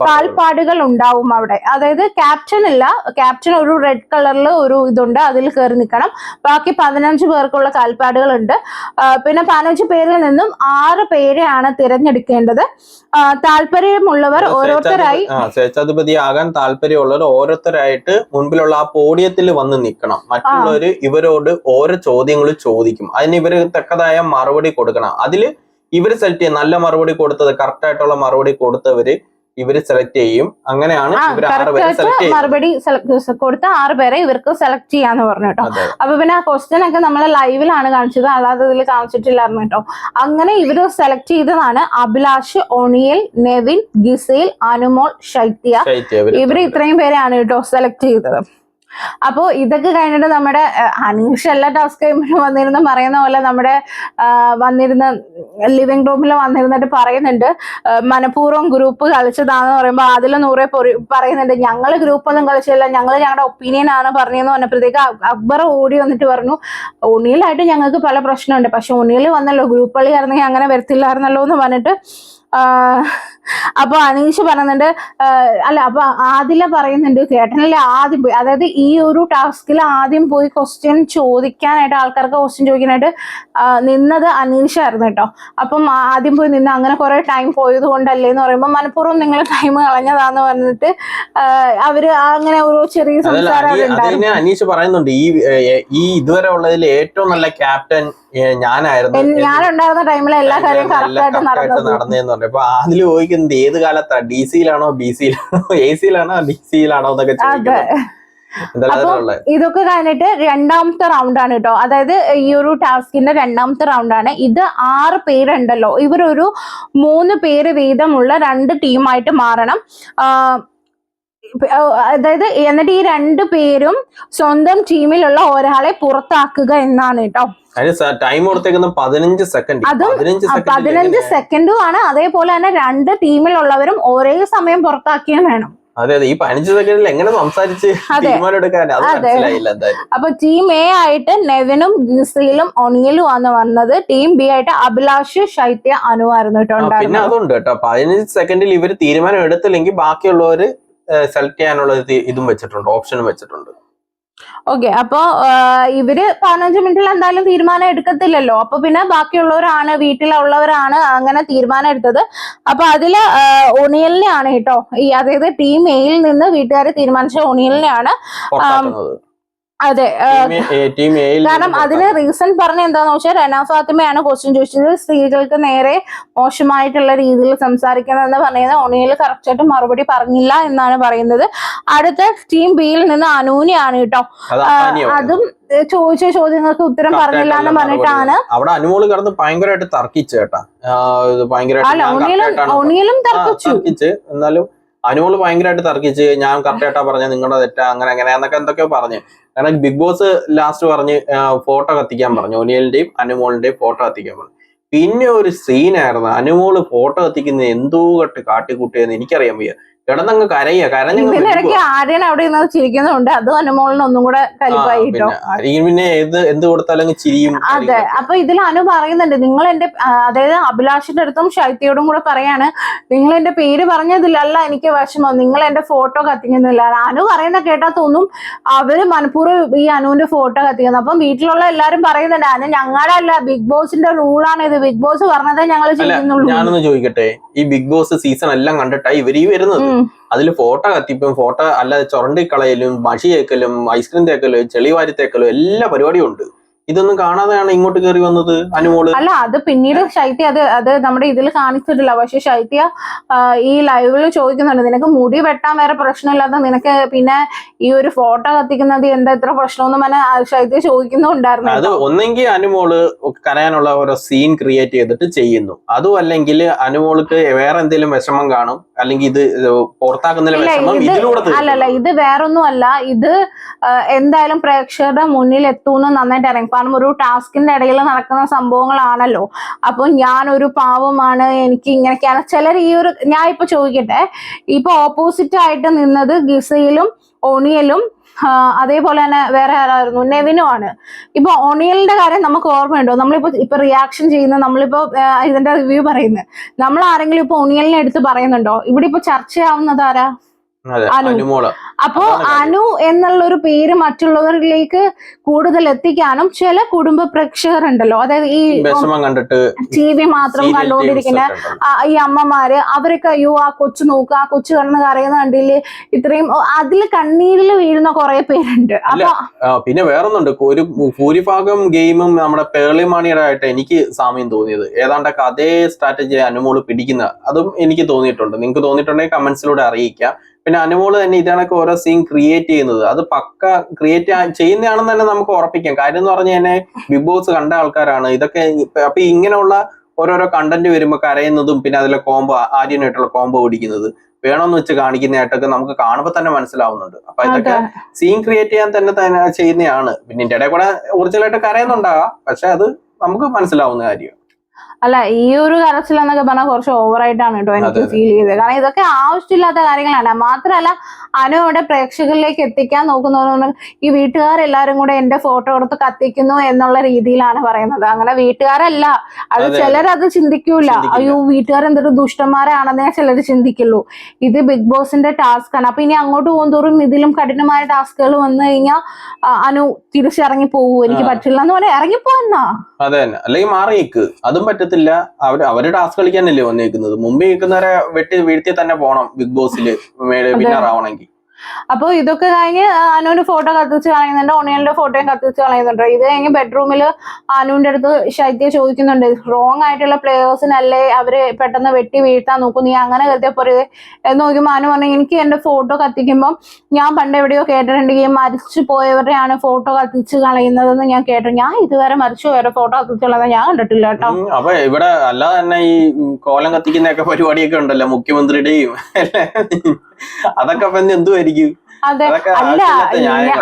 കാൽപ്പാടുകൾ ഉണ്ടാവും അവിടെ. അതായത് ക്യാപ്റ്റൻ ഇല്ല, ക്യാപ്റ്റൻ ഒരു റെഡ് കളറിൽ ഒരു ഇതുണ്ട്, അതിൽ കയറി നിൽക്കണം. ബാക്കി 15 പേർക്കുള്ള കാൽപ്പാടുകളുണ്ട്. പിന്നെ 15 പേരിൽ നിന്നും 6 പേരെയാണ് തിരഞ്ഞെടുക്കേണ്ടത്. താല്പര്യമുള്ളവർ ഓരോരുത്തരായി സ്വേച്ഛാധിപതിയാകാൻ താല്പര്യമുള്ളവർ ഓരോരുത്തരായിട്ട് മുൻപിലുള്ള ആ പോഡിയത്തിൽ വന്ന് നിൽക്കണം. മറ്റുള്ളവര് ഇവരോട് ഓരോ ചോദ്യങ്ങൾ ചോദിക്കും, അതിന് ഇവര് തക്കതായ മറുപടി കൊടുക്കണം. അതില് ഇവര് സെലക്ട് ചെയ്യും. നല്ല മറുപടി കൊടുത്തത്, കറക്റ്റ് ആയിട്ടുള്ള മറുപടി കൊടുത്തവര് ഇവര് സെലക്ട് ചെയ്യും. അങ്ങനെയാണ് മറുപടി കൊടുത്ത 6 പേരെ ഇവർക്ക് സെലക്ട് ചെയ്യാന്ന് പറഞ്ഞു കേട്ടോ. അപ്പൊ പിന്നെ ആ ക്വസ്റ്റ്യൻ ഒക്കെ നമ്മളെ ലൈവിലാണ് കാണിച്ചത്, അല്ലാതെ ഇതിൽ കാണിച്ചിട്ടില്ലായിരുന്നു കേട്ടോ. അങ്ങനെ ഇവര് സെലക്ട് ചെയ്തതാണ് അഭിലാഷ്, ഒണിയൽ, നെവിൻ, ഗിസേൽ, അനുമോൾ, ശൈത്യ. ഇവര് ഇത്രയും പേരെയാണ് കേട്ടോ സെലക്ട് ചെയ്തത്. അപ്പോ ഇതൊക്കെ കഴിഞ്ഞിട്ട് നമ്മുടെ അനീഷ് എല്ലാ ടാസ്ക് കഴിയുമ്പോഴും വന്നിരുന്ന പറയുന്ന പോലെ നമ്മുടെ വന്നിരുന്ന ലിവിംഗ് റൂമിൽ വന്നിരുന്നിട്ട് പറയുന്നുണ്ട് മനഃപൂർവ്വം ഗ്രൂപ്പ് കളിച്ചതാന്ന് പറയുമ്പോൾ അതിൽ നൂറെ പറയുന്നുണ്ട് ഞങ്ങൾ ഗ്രൂപ്പൊന്നും കളിച്ചില്ല, ഞങ്ങൾ ഞങ്ങളുടെ ഒപ്പീനിയൻ ആണ് പറഞ്ഞതെന്ന് പറഞ്ഞപ്പോഴത്തേക്ക് അക്ബർ ഓടി വന്നിട്ട് പറഞ്ഞു ഒണിയിലായിട്ട് ഞങ്ങൾക്ക് പല പ്രശ്നമുണ്ട്, പക്ഷെ ഒണിയിൽ വന്നല്ലോ, ഗ്രൂപ്പ് കളി ആയിരുന്നെങ്കിൽ അങ്ങനെ വരത്തില്ലായിരുന്നല്ലോ എന്ന് പറഞ്ഞിട്ട് അപ്പൊ അനീഷ് പറയുന്നുണ്ട് അല്ല, അപ്പൊ ആദില പറയുന്നുണ്ട് ചേട്ടനല്ലേ ആദ്യം പോയി, അതായത് ഈ ഒരു ടാസ്കിൽ ആദ്യം പോയി ക്വസ്റ്റ്യൻ ചോദിക്കാനായിട്ട്, ആൾക്കാർക്ക് ക്വസ്റ്റ്യൻ ചോദിക്കാനായിട്ട് നിന്നത് അനീഷായിരുന്നു കേട്ടോ. അപ്പം ആദ്യം പോയി നിന്ന് അങ്ങനെ കുറെ ടൈം പോയത് കൊണ്ടല്ലേ എന്ന് പറയുമ്പോൾ മനഃപൂർവ്വം നിങ്ങൾ ടൈം കളഞ്ഞതാന്ന് പറഞ്ഞിട്ട് അവര് അങ്ങനെ ഒരു ചെറിയ സംസാരം അനീഷ് പറയുന്നുണ്ട് ഈ ഇതുവരെ ഉള്ളതിൽ ഏറ്റവും നല്ല ക്യാപ്റ്റൻ ഞാനുണ്ടായിരുന്ന ടൈമിൽ എല്ലാ കാര്യവും കറക്റ്റായിട്ട് നടന്നതെന്ന് പറഞ്ഞു. അപ്പൊ അതിൽ ചോദിക്കുന്നത് ഏത് കാലത്താ, ഡി സിയിലാണോ ബി സിയിലാണോ എ സിയിലാണോ ഡി സിയിലാണോ എന്നൊക്കെ ഇതൊക്കെ കഴിഞ്ഞിട്ട് രണ്ടാമത്തെ റൗണ്ടാണ് കേട്ടോ. അതായത് ഈ ഒരു ടാസ്കിന്റെ രണ്ടാമത്തെ റൗണ്ടാണ് ഇത്. 6 പേരുണ്ടല്ലോ, ഇവരൊരു 3 പേര് വീതമുള്ള 2 ടീമായിട്ട് മാറണം. അതായത് എന്നിട്ട് ഈ 2 പേരും സ്വന്തം ടീമിലുള്ള ഒരാളെ പുറത്താക്കുക എന്നാണ് കേട്ടോ. ടൈം കൊടുത്തേക്കുന്ന 15 സെക്കൻഡ്. അതും 15 സെക്കൻഡും ആണ്. അതേപോലെ തന്നെ 2 ടീമിലുള്ളവരും ഒരേ സമയം പുറത്താക്കിയും വേണം. അതെ ഈ 15 സെക്കൻഡിൽ എങ്ങനെ സംസാരിച്ച് തീരുമാനമെടുക്കാൻ അപ്പൊ ടീം എ ആയിട്ട് നെവിനും ഗിസയിലും ഒണിയലും ആണ് വന്നത്. ടീം ബി ആയിട്ട് അഭിലാഷ്, ശൈത്യ, അനു ആയിരുന്നു കേട്ടോ. പിന്നെ അതുണ്ട് കേട്ടോ, 15 സെക്കൻഡിൽ ഇവര് തീരുമാനം എടുത്തില്ലെങ്കിൽ ബാക്കിയുള്ളവര് സെലക്ട് ചെയ്യാനുള്ള ഇതും വെച്ചിട്ടുണ്ട്, ഓപ്ഷനും വെച്ചിട്ടുണ്ട്. ഓക്കെ, അപ്പൊ ഇവര് 15 മിനിറ്റിൽ എന്തായാലും തീരുമാനം എടുക്കത്തില്ലല്ലോ. അപ്പൊ പിന്നെ ബാക്കിയുള്ളവരാണ്, വീട്ടിലുള്ളവരാണ് അങ്ങനെ തീരുമാനം എടുത്തത്. അപ്പൊ അതില് ഒണിയലിനെയാണ് കേട്ടോ, അതായത് ടീം എയിൽ നിന്ന് വീട്ടുകാർ തീരുമാനിച്ച ഒണിയലിനെയാണ്. അതെ, കാരണം അതിന് റീസൺ പറഞ്ഞ എന്താന്ന് വെച്ചാൽ റന ഫാത്തിമയാണ് ക്വസ്റ്റ്യൻ ചോദിച്ചത്, സ്ത്രീകൾക്ക് നേരെ മോശമായിട്ടുള്ള രീതിയിൽ സംസാരിക്കുന്നതെന്ന് പറയുന്നത് ഒണിയിൽ കറക്റ്റായിട്ട് മറുപടി പറഞ്ഞില്ല എന്നാണ് പറയുന്നത്. അടുത്ത ടീം ബിയിൽ നിന്ന് അനുവിനെയാണ് കേട്ടോ. അതും ചോദിച്ച ചോദ്യങ്ങൾക്ക് ഉത്തരം പറഞ്ഞില്ല എന്ന് പറഞ്ഞിട്ടാണ് അവിടെ അനുമോള് കിടന്ന് ഭയങ്കരമായിട്ട് തർക്കിച്ചു കേട്ടാ. ഒണിയിലും തർക്കിച്ചു. എന്നാലും അനുമോള് ഭയങ്കരമായിട്ട് തർക്കിച്ച് ഞാൻ കറക്റ്റായിട്ടാ പറഞ്ഞ, നിങ്ങളുടെ തെറ്റാ, അങ്ങനെ എന്നൊക്കെ എന്തൊക്കെയോ പറഞ്ഞു. കാരണം ബിഗ് ബോസ് ലാസ്റ്റ് പറഞ്ഞ് ഫോട്ടോ കത്തിക്കാൻ പറഞ്ഞു, ഒനിയലിന്റെയും അനുമോളിന്റെയും ഫോട്ടോ കത്തിക്കാൻ പറഞ്ഞു. പിന്നെ ഒരു സീനായിരുന്നു, അനുമോള് ഫോട്ടോ കത്തിക്കുന്നത് എന്തോ കാട്ടിക്കൂട്ടിയെന്ന് എനിക്കറിയാൻ വയ്യ. കിടന്നങ്ങ് കരയിടയ്ക്ക് ആര്യൻ അവിടെ നിന്ന് ചിരിക്കുന്നുണ്ട്, അതും അനുമോളിന് ഒന്നും കൂടെ കലിപ്പായി. പിന്നെ എന്ത് കൊടുത്താലും ചിരിയും. അതെ, അപ്പൊ ഇതിൽ അനു പറയുന്നുണ്ട് നിങ്ങൾ എന്റെ, അതായത് അഭിലാഷിന്റെ അടുത്തും ശൈത്യയോടും കൂടെ പറയാണ് നിങ്ങൾ എന്റെ പേര് പറഞ്ഞതിലല്ല എനിക്ക് വിഷമം, നിങ്ങൾ എന്റെ ഫോട്ടോ കത്തിക്കുന്നില്ല. അനു പറയുന്ന കേട്ടാ തോന്നും അവര് മനഃപൂർവ്വം ഈ അനുവിന്റെ ഫോട്ടോ കത്തിക്കുന്നത്. അപ്പം വീട്ടിലുള്ള എല്ലാരും പറയുന്നുണ്ട് അനു ഞങ്ങളുടെ അല്ല, ബിഗ് ബോസിന്റെ റൂളാണ് ഇത്, ബിഗ് ബോസ് പറഞ്ഞതേ ഞങ്ങൾ ചെയ്യുന്നുള്ളൂ. ഞാനൊന്ന് ചോദിക്കട്ടെ, ഈ ബിഗ് ബോസ് സീസൺ എല്ലാം കണ്ടിട്ടാ ഇവര് വരുന്നത്. അതിൽ ഫോട്ടോ കത്തിപ്പും ഫോട്ടോ അല്ലാതെ ചുരണ്ടിക്കളയലും മഷി തേക്കലും ഐസ്ക്രീം തേക്കലും ചെളിവാരി തേക്കലും എല്ലാ പരിപാടിയും ഉണ്ട്. ഇതൊന്നും കാണാതെയാണ് ഇങ്ങോട്ട് കയറി വന്നത് അനുമോള്. അല്ല, അത് പിന്നീട് ശൈത്യ അത് നമ്മുടെ ഇതിൽ കാണിച്ചിട്ടില്ല. പക്ഷെ ശൈത്യ ഈ ലൈവിൽ ചോദിക്കുന്നുണ്ട് നിനക്ക് മുടി വെട്ടാൻ വേറെ പ്രശ്നമില്ലാത്ത നിനക്ക് പിന്നെ ഈ ഒരു ഫോട്ടോ കത്തിക്കുന്നത് എന്താ ഇത്ര പ്രശ്നമൊന്നും ശൈത്യ ചോദിക്കുന്നുണ്ടായിരുന്നു. അത് ഒന്നെങ്കിൽ അനുമോള് കരയാനുള്ള ഓരോ സീൻ ക്രിയേറ്റ് ചെയ്തിട്ട് ചെയ്യുന്നു, അതും അല്ലെങ്കിൽ അനുമോൾക്ക് വേറെ എന്തെങ്കിലും വിഷമം കാണും, അല്ലെങ്കിൽ ഇത് പുറത്താക്കുന്നതിലെ വിഷമം ഇതിലൂടെ. അല്ലല്ല, ഇത് വേറൊന്നും അല്ല, ഇത് എന്തായാലും പ്രേക്ഷകരുടെ മുന്നിൽ എത്തൂന്ന് നന്നായിട്ട് അറിയാം. കാരണം ഒരു ടാസ്കിന്റെ ഇടയിൽ നടക്കുന്ന സംഭവങ്ങളാണല്ലോ. അപ്പൊ ഞാനൊരു പാവമാണ്, എനിക്ക് ഇങ്ങനെയൊക്കെയാണ് ചിലർ ഈ ഒരു, ഞാൻ ഇപ്പൊ ചോദിക്കട്ടെ, ഇപ്പൊ ഓപ്പോസിറ്റ് ആയിട്ട് നിന്നത് ഗിസയിലും ഒണിയലും അതേപോലെ തന്നെ വേറെ ആരായിരുന്നു, നെവിനും ആണ്. ഇപ്പൊ ഒണിയലിന്റെ കാര്യം നമുക്ക് ഓർമ്മയുണ്ടോ? ഇപ്പൊ റിയാക്ഷൻ ചെയ്യുന്ന, നമ്മളിപ്പോ ഇതിന്റെ റിവ്യൂ പറയുന്നത്, നമ്മൾ ആരെങ്കിലും ഇപ്പൊ ഒണിയലിനെ എടുത്ത് പറയുന്നുണ്ടോ? ഇവിടെ ഇപ്പൊ ചർച്ചയാവുന്നത് ആരാ? അനു. അപ്പോ അനു എന്നുള്ള ഒരു പേര് മറ്റുള്ളവരിലേക്ക് കൂടുതൽ എത്തിക്കാനും ചില കുടുംബ പ്രേക്ഷകർ ഉണ്ടല്ലോ, അതായത് ഈ ടി വി മാത്രം കണ്ടുകൊണ്ടിരിക്കുന്ന ഈ അമ്മമാര്, അവരൊക്കെ അയ്യോ ആ കൊച്ചു നോക്കുക, ആ കൊച്ചു കിടന്ന് കരയുന്ന കണ്ടില്ലേ, ഇത്രയും അതിൽ കണ്ണീരിൽ വീഴുന്ന കുറെ പേരുണ്ട്. അപ്പൊ പിന്നെ വേറൊന്നുണ്ട്, ഒരു ഭൂരിഭാഗം ഗെയിമും നമ്മുടെ പേളിമാണിയുടെ ആയിട്ട് എനിക്ക് സാമ്യം തോന്നിയത്, ഏതാണ്ടൊക്കെ അതേ സ്ട്രാറ്റജി അനുമോള് പിടിക്കുന്ന, അതും എനിക്ക് തോന്നിയിട്ടുണ്ട്. നിങ്ങൾക്ക് തോന്നിയിട്ടുണ്ടെങ്കിൽ കമന്റ്സിലൂടെ അറിയിക്കാം. പിന്നെ അനുമോള് തന്നെ ഇതാണൊക്കെ ഓരോ സീൻ ക്രിയേറ്റ് ചെയ്യുന്നത്, അത് പക്ക ക്രിയേറ്റ് ചെയ്യുന്നതാണെന്ന് തന്നെ നമുക്ക് ഉറപ്പിക്കാം. കാര്യം എന്ന് പറഞ്ഞു കഴിഞ്ഞാൽ ബിഗ് ബോസ് കണ്ട ആൾക്കാരാണ് ഇതൊക്കെ. അപ്പൊ ഇങ്ങനെയുള്ള ഓരോരോ കണ്ടന്റ് വരുമ്പോൾ കരയുന്നതും പിന്നെ അതിലെ കോംബോ, ആര്യനായിട്ടുള്ള കോംബോ പിടിക്കുന്നത് വേണമെന്ന് വെച്ച് കാണിക്കുന്നതായിട്ടൊക്കെ നമുക്ക് കാണുമ്പോൾ തന്നെ മനസ്സിലാവുന്നുണ്ട്. അപ്പൊ ഇതൊക്കെ സീൻ ക്രിയേറ്റ് ചെയ്യാൻ തന്നെ ചെയ്യുന്നതാണ്. പിന്നെ ഇതിന്റെ ഇടയിൽ കൂടെ ഒറിജിനലായിട്ട് കരയുന്നുണ്ടാകാം, പക്ഷെ അത് നമുക്ക് മനസ്സിലാവുന്ന കാര്യം. അല്ല, ഈ ഒരു കരച്ചിൽ എന്നൊക്കെ പറഞ്ഞാൽ കുറച്ച് ഓവറായിട്ടാണ് കേട്ടോ എനിക്ക് ഫീൽ ചെയ്തത്. കാരണം ഇതൊക്കെ ആവശ്യമില്ലാത്ത കാര്യങ്ങളാണ്. മാത്രമല്ല അനുവിടെ പ്രേക്ഷകരിലേക്ക് എത്തിക്കാൻ നോക്കുന്നവർ ഈ വീട്ടുകാരെല്ലാരും കൂടെ എന്റെ ഫോട്ടോ എടുത്ത് കത്തിക്കുന്നു എന്നുള്ള രീതിയിലാണ് പറയുന്നത്. അങ്ങനെ വീട്ടുകാരല്ല, അത് ചിലരത് ചിന്തിക്കൂല. അയ്യോ വീട്ടുകാർ എന്തൊരു ദുഷ്ടന്മാരാണെന്നേ ചിലർ ചിന്തിക്കുള്ളൂ. ഇത് ബിഗ് ബോസിന്റെ ടാസ്ക് ആണ്. അപ്പൊ ഇനി അങ്ങോട്ട് പോകുന്തോറും ഇതിലും കഠിനമായ ടാസ്കുകൾ വന്നു കഴിഞ്ഞാൽ അനു തിരിച്ചിറങ്ങി പോകൂ, എനിക്ക് പറ്റില്ല എന്ന് പറഞ്ഞാൽ ഇറങ്ങിപ്പോന്നാ. അതെ തന്നെ, അല്ലെങ്കിൽ മാറിയേക്ക്, അതും പറ്റത്തില്ല. അവര് ടാസ്ക് കളിക്കാനല്ലേ വന്നേക്കുന്നത്. മുമ്പ് നിൽക്കുന്നവരെ വീഴ്ത്തി തന്നെ പോണം ബിഗ് ബോസില് വിന്നർ ആവണമെങ്കിൽ. അപ്പൊ ഇതൊക്കെ കഴിഞ്ഞ് അനുവിന്റെ ഫോട്ടോ കത്തിച്ച് കളയുന്നുണ്ട്, ഒണിയലിന്റെ ഫോട്ടോയും കത്തിച്ച് കളയുന്നുണ്ട്. ഇത് കഴിഞ്ഞ് ബെഡ്റൂമില് അനുവിന്റെ അടുത്ത് ശൈത്യ ചോദിക്കുന്നുണ്ട്, റോങ് ആയിട്ടുള്ള പ്ലേയേഴ്സിനല്ലേ അവര് പെട്ടെന്ന് വെട്ടി വീഴ്ത്താൻ നോക്കും, നീ അങ്ങനെ കരുതിയ പോലെ എന്ന് നോക്കുമ്പോൾ അനു പറഞ്ഞു, എനിക്ക് എന്റെ ഫോട്ടോ കത്തിക്കുമ്പോൾ ഞാൻ പണ്ട് എവിടെയോ കേട്ടിട്ടുണ്ട് ഈ മരിച്ചു പോയവരെയാണ് ഫോട്ടോ കത്തിച്ച് കളയുന്നതെന്ന് ഞാൻ കേട്ടു. ഞാൻ ഇതുവരെ മരിച്ചു പോയവരെ ഫോട്ടോ കത്തിച്ച് കളയുന്നത് ഞാൻ കണ്ടിട്ടില്ല കേട്ടോ. അപ്പൊ ഇവിടെ അല്ലാതെ തന്നെ ഈ കോലം കത്തിക്കുന്നൊക്കെ പരിപാടിയൊക്കെ ഉണ്ടല്ലോ മുഖ്യമന്ത്രിയുടെയും, അതൊക്കെ എന്തുമായിരിക്കും? അതെ, അല്ല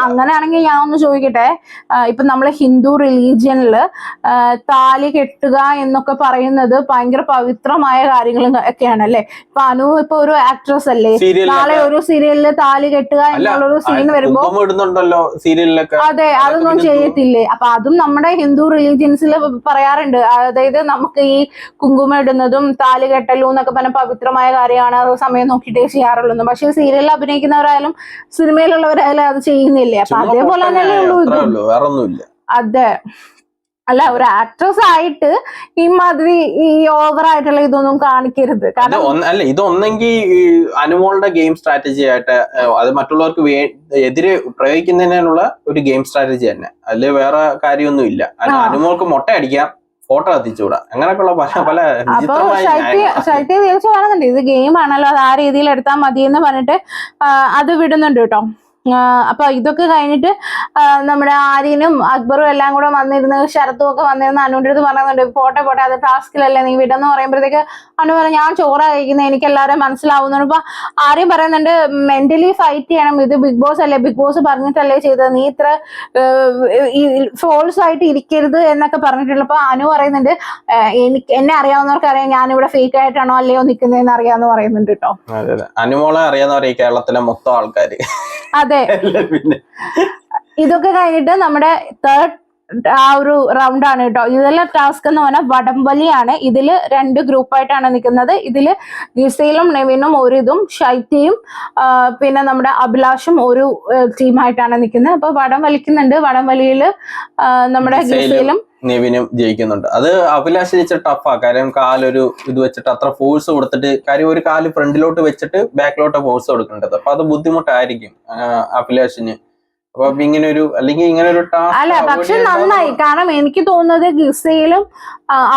അങ്ങനെയാണെങ്കിൽ ഞാൻ ഒന്ന് ചോദിക്കട്ടെ, ഇപ്പൊ നമ്മളെ ഹിന്ദു റിലീജിയനില് താലി കെട്ടുക എന്നൊക്കെ പറയുന്നത് ഭയങ്കര പവിത്രമായ കാര്യങ്ങളും ഒക്കെയാണ് അല്ലെ. ഇപ്പൊ അനു ഇപ്പൊ ഒരു ആക്ട്രസ് അല്ലേ, നാളെ ഒരു സീരിയലില് താലി കെട്ടുക എന്നുള്ളൊരു സീൻ വരുമ്പോ അതെ അതൊന്നും ചെയ്യത്തില്ലേ? അപ്പൊ അതും നമ്മുടെ ഹിന്ദു റിലീജിയൻസിൽ പറയാറുണ്ട്. അതായത് നമുക്ക് ഈ കുങ്കുമം ഇടുന്നതും താലി കെട്ടലും എന്നൊക്കെ പറഞ്ഞ പവിത്രമായ കാര്യമാണ്, അത് സമയം നോക്കിയിട്ടേ ചെയ്യാറുള്ളൂ. പക്ഷെ സീരിയലിൽ അഭിനയിക്കുന്നവരായാലും സിനിമയിലുള്ളവരായാലും അത് ചെയ്യുന്നില്ലേ? അപ്പൊ അതേപോലെ തന്നെയല്ലേ ഉള്ളൂ, വേറൊന്നുമില്ല. അതെ, അല്ല ഒരു ആക്ട്രസ് ആയിട്ട് ഇമാതിരി ഈ ഓവറായിട്ടുള്ള ഇതൊന്നും കാണിക്കരുത്. കാരണം അല്ല, ഇതൊന്നെങ്കിൽ അനുമോളുടെ ഗെയിം സ്ട്രാറ്റജി ആയിട്ട് അത് മറ്റുള്ളവർക്ക് എതിരെ പ്രയോഗിക്കുന്നതിനുള്ള ഒരു ഗെയിം സ്ട്രാറ്റജി തന്നെ, അതില് വേറെ കാര്യമൊന്നും ഇല്ല. അനുമോൾക്ക് മുട്ട അടിക്കാം, ഫോട്ടോ കത്തിച്ചൂടാ, അങ്ങനെയൊക്കെയുള്ള പല ശൈത്യ തിരിച്ചു പറയുന്നുണ്ട്, ഇത് ഗെയിം ആണല്ലോ, അത് ആ രീതിയിൽ എടുത്താൽ മതി എന്ന് പറഞ്ഞിട്ട് അത് വിടുന്നുണ്ട് കേട്ടോ. അപ്പൊ ഇതൊക്കെ കഴിഞ്ഞിട്ട് നമ്മുടെ ആര്യനും അക്ബറും എല്ലാം കൂടെ വന്നിരുന്ന്, ശരത്തും ഒക്കെ വന്നിരുന്ന് അനുവിന്റെ അടുത്ത് പറയുന്നുണ്ട്, പോട്ടെ അത് ടാസ്കിലല്ലേ നീ വിടെന്ന് പറയുമ്പോഴത്തേക്ക് അനു പറഞ്ഞു, ഞാൻ ചോറാ കഴിക്കുന്നത്, എനിക്ക് എല്ലാവരും മനസ്സിലാവുന്നുണ്ട്. അപ്പൊ ആര്യം പറയുന്നുണ്ട്, മെന്റലി ഫൈറ്റ് ചെയ്യണം, ഇത് ബിഗ് ബോസ് അല്ലേ, ബിഗ് ബോസ് പറഞ്ഞിട്ടല്ലേ ചെയ്തത്, നീ ഇത്ര ഫോൾസ് ആയിട്ട് ഇരിക്കരുത് എന്നൊക്കെ പറഞ്ഞിട്ടുള്ളപ്പോ അനു പറയുന്നുണ്ട്, എന്നെ അറിയാവുന്നവർക്ക് അറിയാം ഞാനിവിടെ ഫേക്ക് ആയിട്ടാണോ അല്ലയോ നിൽക്കുന്നതെന്ന് അറിയാന്ന് പറയുന്നുണ്ട് കേട്ടോ. അനുമോളെ അറിയാവുന്നവരെ കേരളത്തിലെ മൊത്തം ആൾക്കാര്. അതെ, ഇതൊക്കെ കഴിഞ്ഞിട്ട് നമ്മുടെ തേർഡ് ആ ഒരു റൗണ്ട് ആണ് കേട്ടോ. ഇതിലെ ടാസ്ക് എന്ന് പറഞ്ഞാൽ വടംവലിയാണ്. ഇതില് 2 ഗ്രൂപ്പായിട്ടാണ് നിൽക്കുന്നത്. ഇതില് ഗിസയിലും നെവിനും ഒരു ഇതും, ശൈത്യയും പിന്നെ നമ്മുടെ അഭിലാഷും ഒരു ടീമായിട്ടാണ് നിൽക്കുന്നത്. അപ്പൊ വടം വലിക്കുന്നുണ്ട്. വടംവലിയില് നമ്മുടെ ഗിസയിലും നെവിനും ജയിക്കുന്നുണ്ട്. അത് അഭിലാഷ് ജയിച്ച ടഫാ, കാര്യം കാലൊരു ഇത് വെച്ചിട്ട് അത്ര ഫോഴ്സ് കൊടുത്തിട്ട്, കാര്യം ഒരു കാല് ഫ്രണ്ടിലോട്ട് വെച്ചിട്ട് ബാക്കിലോട്ട് ഫോഴ്സ് കൊടുക്കേണ്ടത്, അപ്പൊ അത് ബുദ്ധിമുട്ടായിരിക്കും അഭിലാഷിന്. അപ്പൊ ഇങ്ങനൊരു അല്ലെങ്കിൽ ഇങ്ങനൊരു അല്ല, പക്ഷെ നന്നായി. കാരണം എനിക്ക് തോന്നുന്നത് ഗിസയിലും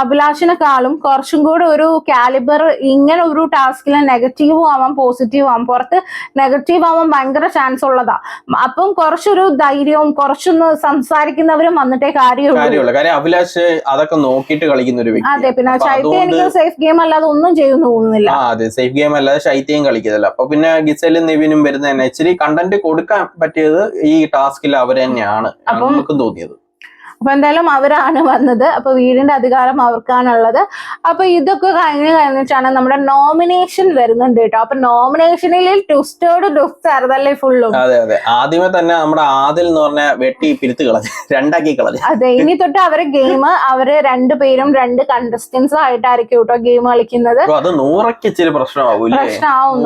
അഭിലാഷിനെക്കാളും കുറച്ചും കൂടെ ഒരു കാലിബർ ഇങ്ങനെ ഒരു ടാസ്കില് നെഗറ്റീവും ആവാം പോസിറ്റീവും ആവാം. പുറത്ത് നെഗറ്റീവ് ആവാൻ ഭയങ്കര ചാൻസ് ഉള്ളതാ. അപ്പം കുറച്ചൊരു ധൈര്യവും കുറച്ചൊന്ന് സംസാരിക്കുന്നവരും വന്നിട്ടേ കാര്യമുള്ളൂ. കാര്യം അഭിലാഷ് അതൊക്കെ നോക്കിയിട്ട് കളിക്കുന്ന ഒരു വ്യക്തി. അതെ, പിന്നെ ശൈത്യം എനിക്ക് സേഫ് ഗെയിം അല്ലാതെ ഒന്നും ചെയ്യുന്നു തോന്നുന്നില്ല. അതെ, സേഫ് ഗെയിം അല്ലാതെ ശൈത്യം കളിക്കുന്നില്ല. അപ്പൊ പിന്നെ ഗിസയിലും നെവിനും വരുന്ന തന്നെ ഇച്ചിരി കണ്ടന്റ് കൊടുക്കാൻ പറ്റിയത് ഈ ടാസ്കിൽ അവർ തന്നെയാണ് നമുക്ക് തോന്നിയത്. അപ്പൊ എന്തായാലും അവരാണ് വന്നത്. അപ്പൊ വീടിന്റെ അധികാരം അവർക്കാണുള്ളത്. അപ്പൊ ഇതൊക്കെ കഴിഞ്ഞിട്ടാണ് നമ്മുടെ നോമിനേഷൻ വരുന്നുണ്ട് കേട്ടോ. അപ്പൊ നോമിനേഷനിൽ ട്വിസ്റ്റോട് ട്വിസ്റ്റ് ആയിരുന്നല്ലേ ഫുള്ളും. അതെ അതെ, ആദ്യമേ തന്നെ നമ്മുടെ ആദിൽ എന്ന് പറഞ്ഞ വെട്ടി പിരുത്ത് കളഞ്ഞു, രണ്ടാക്കി കളഞ്ഞു. അതെ, ഇനി തൊട്ട് അവരെ ഗെയിം അവര് രണ്ടുപേരും 2 കണ്ടസ്റ്റൻസ് ആയിട്ടായിരിക്കും കേട്ടോ ഗെയിം കളിക്കുന്നത്. അത് നൂറയ്ക്ക് ഇച്ചിരി പ്രശ്നമാവൂല്ലേ?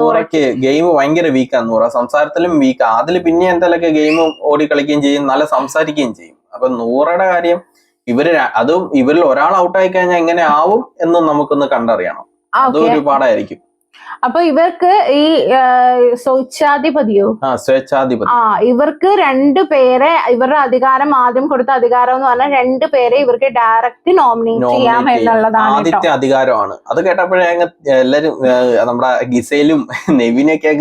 നൂറയ്ക്ക് ഗെയിം ഭയങ്കര വീക്കാണ്. നൂറ സംസാരത്തിലും വീക്ക്. അതിൽ പിന്നെ എന്തെങ്കിലുമൊക്കെ ഗെയിം ഓടി കളിക്കുകയും ചെയ്യും, നല്ല സംസാരിക്കുകയും ചെയ്യും. അപ്പൊ നൂറയുടെ കാര്യം അതും ഇവരിൽ ഒരാൾ ഔട്ടായി കഴിഞ്ഞാൽ എങ്ങനെ ആവും എന്ന് നമുക്കൊന്ന് കണ്ടറിയണം. അതും ഒരു പാടായിരിക്കും. അപ്പൊ ഇവർക്ക് ഈ സ്വേച്ഛാധിപതി ഇവർക്ക് 2 പേരെ ഇവരുടെ അധികാരം ആദ്യം കൊടുത്ത അധികാരം എന്ന് പറഞ്ഞാൽ 2 പേരെ ഇവർക്ക് ഡയറക്റ്റ് നോമിനേറ്റ് ചെയ്യാം എന്നുള്ളതാണ്. ആദ്യത്തെ അധികാരമാണ്. അത് കേട്ടപ്പോഴേ എല്ലാരും നമ്മുടെ ഗിസയിലും നെവിനൊക്കെ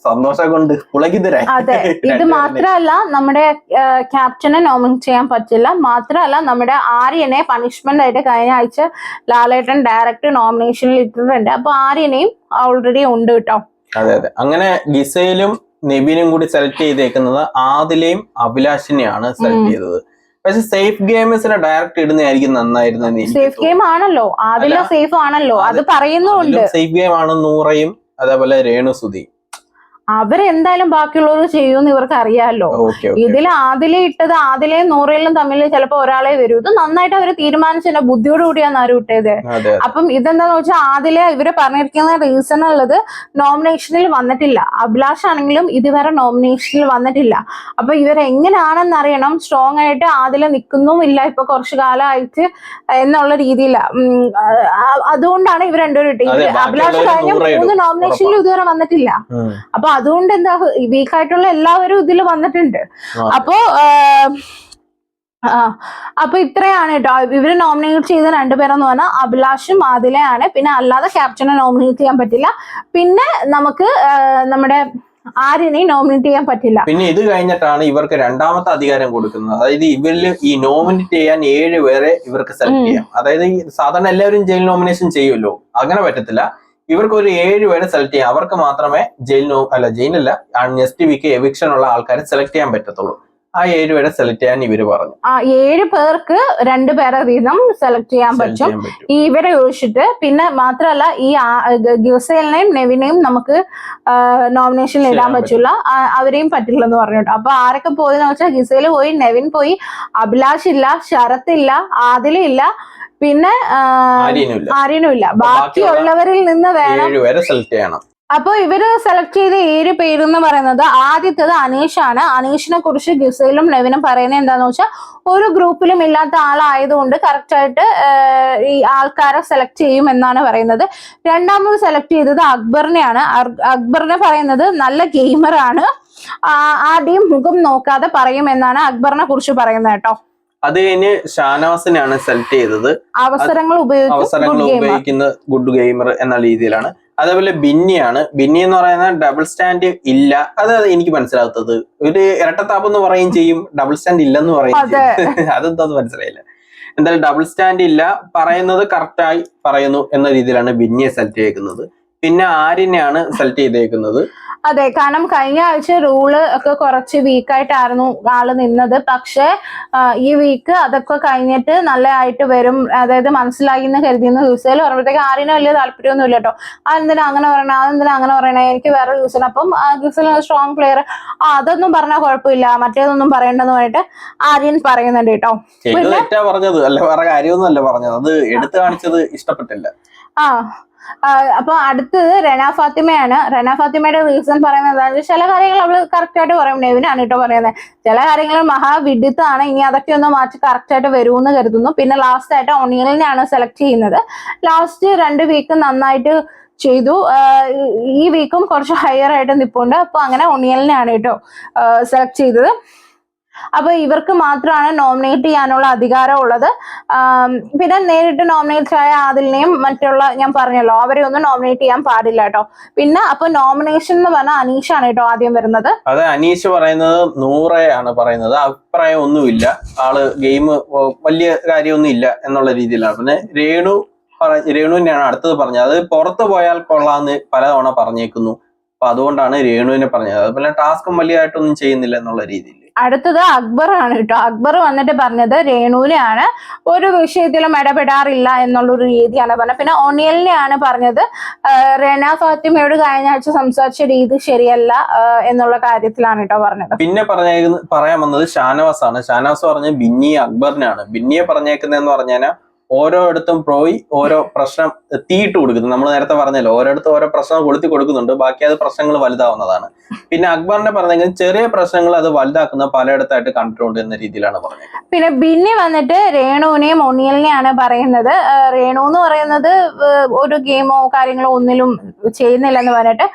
സന്തോഷം കൊണ്ട് പുളകിതരായി. അതെ, ഇത് മാത്രമല്ല നമ്മുടെ ക്യാപ്റ്റനെ നോമിനേറ്റ് ചെയ്യാൻ പറ്റില്ല. മാത്രമല്ല നമ്മുടെ ആര്യനെ പണിഷ്മെന്റ് ആയിട്ട് കഴിഞ്ഞ ആഴ്ച ലാലേട്ടൻ ഡയറക്റ്റ് നോമിനേഷനിൽ ഇട്ടിട്ടുണ്ട്. അപ്പൊ ആര്യനെയും ഓൾറെഡി ഉണ്ട് കേട്ടോ. അതെ അതെ, അങ്ങനെ ഗിസയിലും നെവിനും കൂടി സെലക്ട് ചെയ്തേക്കുന്നത് ആദിലെയും അഭിലാഷിനെയാണ് സെലക്ട് ചെയ്തത്. പക്ഷെ സേഫ് ഗെയിംസിനെ ഡയറക്റ്റ് ഇടുന്നതായിരിക്കും നന്നായിരുന്നു. സേഫ് ഗെയിം ആണല്ലോ, ആദില സേഫ് ആണല്ലോ, അത് പറയുന്നുണ്ട്. സേഫ് ഗെയിം ആണ് നൂറയും അതേപോലെ രേണുസുതി. അവരെന്തായാലും ബാക്കിയുള്ളവർ ചെയ്യുമെന്ന് ഇവർക്ക് അറിയാമല്ലോ. ഇതിൽ ആദിലെ ഇട്ടത് ആദിലെയും നൂറയിലും തമ്മിൽ ചിലപ്പോ ഒരാളെ വരൂ. ഇത് നന്നായിട്ട് അവര് തീരുമാനിച്ചതിന്റെ ബുദ്ധിയോട് കൂടിയാണ് ആരും ഇട്ടത്. അപ്പം ഇതെന്താന്ന് വെച്ചാൽ ആദിലെ ഇവര് പറഞ്ഞിരിക്കുന്ന റീസൺ ഉള്ളത് നോമിനേഷനിൽ വന്നിട്ടില്ല. അഭിലാഷ് ആണെങ്കിലും ഇതുവരെ നോമിനേഷനിൽ വന്നിട്ടില്ല. അപ്പൊ ഇവരെങ്ങനെയാണെന്ന് അറിയണം. സ്ട്രോങ് ആയിട്ട് ആദിലെ നിൽക്കുന്നുമില്ല ഇപ്പൊ കുറച്ചു കാലമായിട്ട് എന്നുള്ള രീതിയില. അതുകൊണ്ടാണ് ഇവർ രണ്ടുപേരും ഇട്ടത്. അഭിലാഷ് കഴിഞ്ഞ 3 നോമിനേഷനിൽ ഇതുവരെ വന്നിട്ടില്ല. അപ്പൊ അതുകൊണ്ട് എന്താ വീക്കായിട്ടുള്ള എല്ലാവരും ഇതിൽ വന്നിട്ടുണ്ട്. അപ്പൊ ഇത്രയാണ് കേട്ടോ ഇവര് നോമിനേറ്റ് ചെയ്ത 2 പേരെന്ന് പറഞ്ഞാൽ അഭിലാഷും ആദിലയാണ്. പിന്നെ അല്ലാതെ ക്യാപ്റ്റനെ നോമിനേറ്റ് ചെയ്യാൻ പറ്റില്ല. പിന്നെ നമുക്ക് നമ്മുടെ ആര്യനെയും നോമിനേറ്റ് ചെയ്യാൻ പറ്റില്ല. പിന്നെ ഇത് കഴിഞ്ഞിട്ടാണ് ഇവർക്ക് രണ്ടാമത്തെ അധികാരം കൊടുക്കുന്നത്. അതായത് ഇവരിൽ ഈ നോമിനേറ്റ് ചെയ്യാൻ 7 പേരെ ഇവർക്ക് സെലക്ട് ചെയ്യാം. അതായത് സാധാരണ എല്ലാവരും ജയിൽ നോമിനേഷൻ ചെയ്യുമല്ലോ, അങ്ങനെ പറ്റത്തില്ല. ഇവർക്ക് ഒരു 7 പേരെ സെലക്ട് ചെയ്യാം. അവർക്ക് മാത്രമേ ജയിലല്ല നെക്സ്റ്റ് വീക്ക് എവിക്ഷൻ ഉള്ള ആൾക്കാരെ സെലക്ട് ചെയ്യാൻ പറ്റത്തുള്ളൂ. ആ 7 പേരെ സെലക്ട് ചെയ്യാൻ ഇവര് പറഞ്ഞു. 7 പേർക്ക് 2 പേരെ വീതം സെലക്ട് ചെയ്യാൻ പറ്റും ഇവരെ ഒഴിച്ചിട്ട്. പിന്നെ മാത്രമല്ല ഈ ഗിസേലിനെയും നെവിനെയും നമുക്ക് നോമിനേഷനിൽ ഇടാൻ പറ്റില്ല, അവരെയും പറ്റില്ലെന്ന് പറഞ്ഞു. അപ്പൊ ആരൊക്കെ പോയെന്ന് വെച്ചാൽ ഗിസേല് പോയി, നെവിൻ പോയി, അഭിലാഷ് ഇല്ല, ശരത് ഇല്ല, ആദില ഇല്ല, പിന്നെ ആര്യനും ഇല്ല. ബാക്കിയുള്ളവരിൽ നിന്ന് വേണം സെലക്ട് ചെയ്യണം. അപ്പൊ ഇവര് സെലക്ട് ചെയ്ത 7 പേരെന്ന് പറയുന്നത് ആദ്യത്തേത് അനീഷാണ്. അനീഷിനെ കുറിച്ച് ഗിസയിലും നെവിനും പറയുന്നത് എന്താന്ന് വെച്ചാൽ ഒരു ഗ്രൂപ്പിലും ഇല്ലാത്ത ആളായതുകൊണ്ട് കറക്റ്റ് ആയിട്ട് ഈ ആൾക്കാരെ സെലക്ട് ചെയ്യും എന്നാണ് പറയുന്നത്. രണ്ടാമത് സെലക്ട് ചെയ്തത് അക്ബറിനെയാണ്. അക്ബറിനെ പറയുന്നത് നല്ല ഗെയിമറാണ്, ആദ്യം മുഖം നോക്കാതെ പറയും എന്നാണ് അക്ബറിനെ കുറിച്ച് പറയുന്നത് കേട്ടോ. അത് കഴിഞ്ഞ് ഷാനവാസിനെയാണ് സെലക്ട് ചെയ്തത്. അവസരങ്ങൾ ഉപയോഗിക്കുന്ന ഗുഡ് ഗെയിമർ എന്ന രീതിയിലാണ്. അതേപോലെ ബിന്നിയാണ്. ബിന്നി എന്ന് പറയുന്നത് ഡബിൾ സ്റ്റാൻഡ് ഇല്ല. അത് എനിക്ക് മനസ്സിലാത്തത് ഒരു ഇരട്ടത്താപ്പ് എന്ന് പറയുകയും ചെയ്യും, ഡബിൾ സ്റ്റാൻഡ് ഇല്ലെന്ന് പറയുകയും ചെയ്യും. അതെന്താന്ന് മനസ്സിലായില്ല. എന്തായാലും ഡബിൾ സ്റ്റാൻഡ് ഇല്ല, പറയുന്നത് കറക്റ്റായി പറയുന്നു എന്ന രീതിയിലാണ് ബിന്നിയെ സെലക്ട് ചെയ്തേക്കുന്നത്. പിന്നെ ആര്യനെയാണ് സെലക്ട് ചെയ്തേക്കുന്നത്. അതെ, കാരണം കഴിഞ്ഞ ആഴ്ച റൂള് ഒക്കെ കുറച്ച് വീക്കായിട്ടായിരുന്നു ആള് നിന്നത്. പക്ഷെ ഈ വീക്ക് അതൊക്കെ കഴിഞ്ഞിട്ട് നല്ലതായിട്ട് വരും, അതായത് മനസ്സിലായി എന്ന് കരുതിയെന്ന് യൂസേൽ പറയുമ്പോഴത്തേക്ക് ആര്യന് വലിയ താല്പര്യമൊന്നും ഇല്ല കേട്ടോ. അതെന്തിനാ അങ്ങനെ പറയണേ, എനിക്ക് വേറെ യൂസൽ. അപ്പം യൂസൽ സ്ട്രോങ് പ്ലെയർ, അതൊന്നും പറഞ്ഞാൽ കുഴപ്പമില്ല, മറ്റേതൊന്നും പറയണ്ടെന്ന് പറഞ്ഞിട്ട് ആര്യൻ പറയുന്നുണ്ട് കേട്ടോ. പറഞ്ഞത് അല്ല, വേറെ കാര്യമൊന്നും അല്ല പറഞ്ഞത്, അത് എടുത്തു കാണിച്ചത് ഇഷ്ടപ്പെട്ടില്ല. അപ്പൊ അടുത്തത് റെന ഫാത്തിമയാണ്. റെന ഫാത്തിമയുടെ റീസൺ പറയുന്നത് എന്താണെന്ന് ചില കാര്യങ്ങൾ അവള് കറക്റ്റ് ആയിട്ട് പറയും. നെവിനാണ് കേട്ടോ പറയുന്നത്. ചില കാര്യങ്ങൾ മഹാവിഡിത്താണ്, ഇനി അതൊക്കെ ഒന്ന് മാറ്റി കറക്റ്റ് ആയിട്ട് വരുമെന്ന് കരുതുന്നു. പിന്നെ ലാസ്റ്റ് ആയിട്ട് ഒണിയലിനെയാണ് സെലക്ട് ചെയ്യുന്നത്. ലാസ്റ്റ് 2 വീക്ക് നന്നായിട്ട് ചെയ്തു. ഈ വീക്കും കുറച്ച് ഹയർ ആയിട്ട് നിൽപ്പുണ്ട്. അപ്പൊ അങ്ങനെ ഒണിയലിനെയാണ് കേട്ടോ സെലക്ട് ചെയ്തത്. അപ്പൊ ഇവർക്ക് മാത്രമാണ് നോമിനേറ്റ് ചെയ്യാനുള്ള അധികാരം ഉള്ളത്. പിന്നെ നേരിട്ട് നോമിനേറ്റ് ആയ ആദിലിനെയും മറ്റുള്ള ഞാൻ പറഞ്ഞല്ലോ അവരെ ഒന്നും നോമിനേറ്റ് ചെയ്യാൻ പാടില്ല കേട്ടോ. പിന്നെ അപ്പൊ നോമിനേഷൻ എന്ന് പറഞ്ഞാൽ അനീഷാണ് കേട്ടോ ആദ്യം വരുന്നത്. അതെ, അനീഷ് പറയുന്നത് നൂറയാണ് പറയുന്നത്, അഭിപ്രായം ഒന്നുമില്ല, ആള് ഗെയിം വലിയ കാര്യമൊന്നും ഇല്ല എന്നുള്ള രീതിയിലാണ്. പിന്നെ രേണുവിനെയാണ് അടുത്തത് പറഞ്ഞത്. അത് പുറത്തു പോയാൽ കൊള്ളാന്ന് പലതവണ പറഞ്ഞേക്കുന്നു. അപ്പൊ അതുകൊണ്ടാണ് രേണുവിനെ പറഞ്ഞത്. അതുപോലെ ടാസ്കും വലിയതായിട്ടൊന്നും ചെയ്യുന്നില്ല എന്നുള്ള രീതിയിൽ. അടുത്തത് അക്ബർ ആണ് കേട്ടോ. അക്ബർ വന്നിട്ട് പറഞ്ഞത് രേണുവിനെയാണ് ഒരു വിഷയത്തിലും ഇടപെടാറില്ല എന്നുള്ളൊരു രീതിയാണ് പറഞ്ഞത്. പിന്നെ ഒനിയലിനെയാണ് പറഞ്ഞത് റെന ഫാത്തിമയോട് കഴിഞ്ഞ ആഴ്ച സംസാരിച്ച രീതി ശരിയല്ല എന്നുള്ള കാര്യത്തിലാണ് കേട്ടോ പറഞ്ഞത്. പിന്നെ പറയാൻ വന്നത് ഷാനവാസ് ആണ്. ഷാനവാസ് പറഞ്ഞ ബിന്നി അക്ബറിനാണ്. ബിന്നിയെ പറഞ്ഞേക്കുന്നതെന്ന് പറഞ്ഞാൽ ഓരോയിടത്തും പോയി ഓരോ പ്രശ്നം തീയിട്ട് കൊടുക്കുന്നു. നമ്മൾ നേരത്തെ പറഞ്ഞല്ലോ, ഓരോയിടത്തും ഓരോ പ്രശ്നം കൊളുത്തി കൊടുക്കുന്നുണ്ട്, ബാക്കി അത് പ്രശ്നങ്ങൾ വലുതാവുന്നതാണ്. പിന്നെ അക്ബറിനെ പറഞ്ഞെങ്കിൽ ചെറിയ പ്രശ്നങ്ങൾ അത് വലുതാക്കുന്ന പലയിടത്തായിട്ട് കണ്ടിട്ടുണ്ട് എന്ന രീതിയിലാണ് പറഞ്ഞത്. പിന്നെ ബിന്നി വന്നിട്ട് രേണുവിനെയും ഒനിയലിനെയാണ് പറയുന്നത്. രേണു എന്ന് പറയുന്നത് ഒരു ഗെയിമോ കാര്യങ്ങളോ ഒന്നിലും ചെയ്യുന്നില്ലെന്ന് പറഞ്ഞിട്ട്.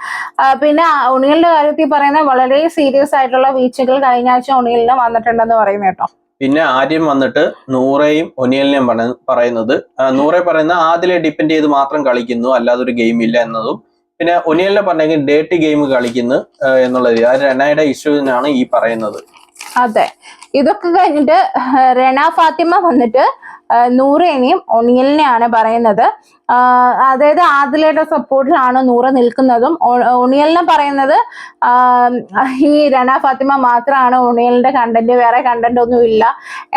പിന്നെ ഒനിയലിന്റെ കാര്യത്തിൽ പറയുന്നത് വളരെ സീരിയസ് ആയിട്ടുള്ള വീഴ്ചകൾ കഴിഞ്ഞ ആഴ്ച ഒനിയലിന് വന്നിട്ടുണ്ടെന്ന് പറയുന്നത് കേട്ടോ. പിന്നെ ആദ്യം വന്നിട്ട് നൂറയും ഒനിയലിനെയും പറയുന്നത്, നൂറെ പറയുന്ന ആദിലെ ഡിപ്പെൻഡ് ചെയ്ത് മാത്രം കളിക്കുന്നു, അല്ലാതെ ഒരു ഗെയിം ഇല്ല എന്നതും. പിന്നെ ഒനിയലിനെ പറഞ്ഞെങ്കിൽ ഡേറ്റ് ഗെയിം കളിക്കുന്നു എന്നുള്ളത് അത് റെനയുടെ ഇഷ്യൂവിനാണ് ഈ പറയുന്നത്. അതെ, ഇതൊക്കെ കഴിഞ്ഞിട്ട് റെന ഫാത്തിമ വന്നിട്ട് നൂറേനെയും ഒനിയലിനെയാണ് പറയുന്നത്. അതായത് ആദിലയുടെ സപ്പോർട്ടിലാണ് നൂറ നിൽക്കുന്നതും. ഒനിയലിനെ പറയുന്നത് ഈ റെന ഫാത്തിമ മാത്രമാണ് ഒനിയലിന്റെ കണ്ടന്റ്, വേറെ കണ്ടന്റ് ഒന്നും ഇല്ല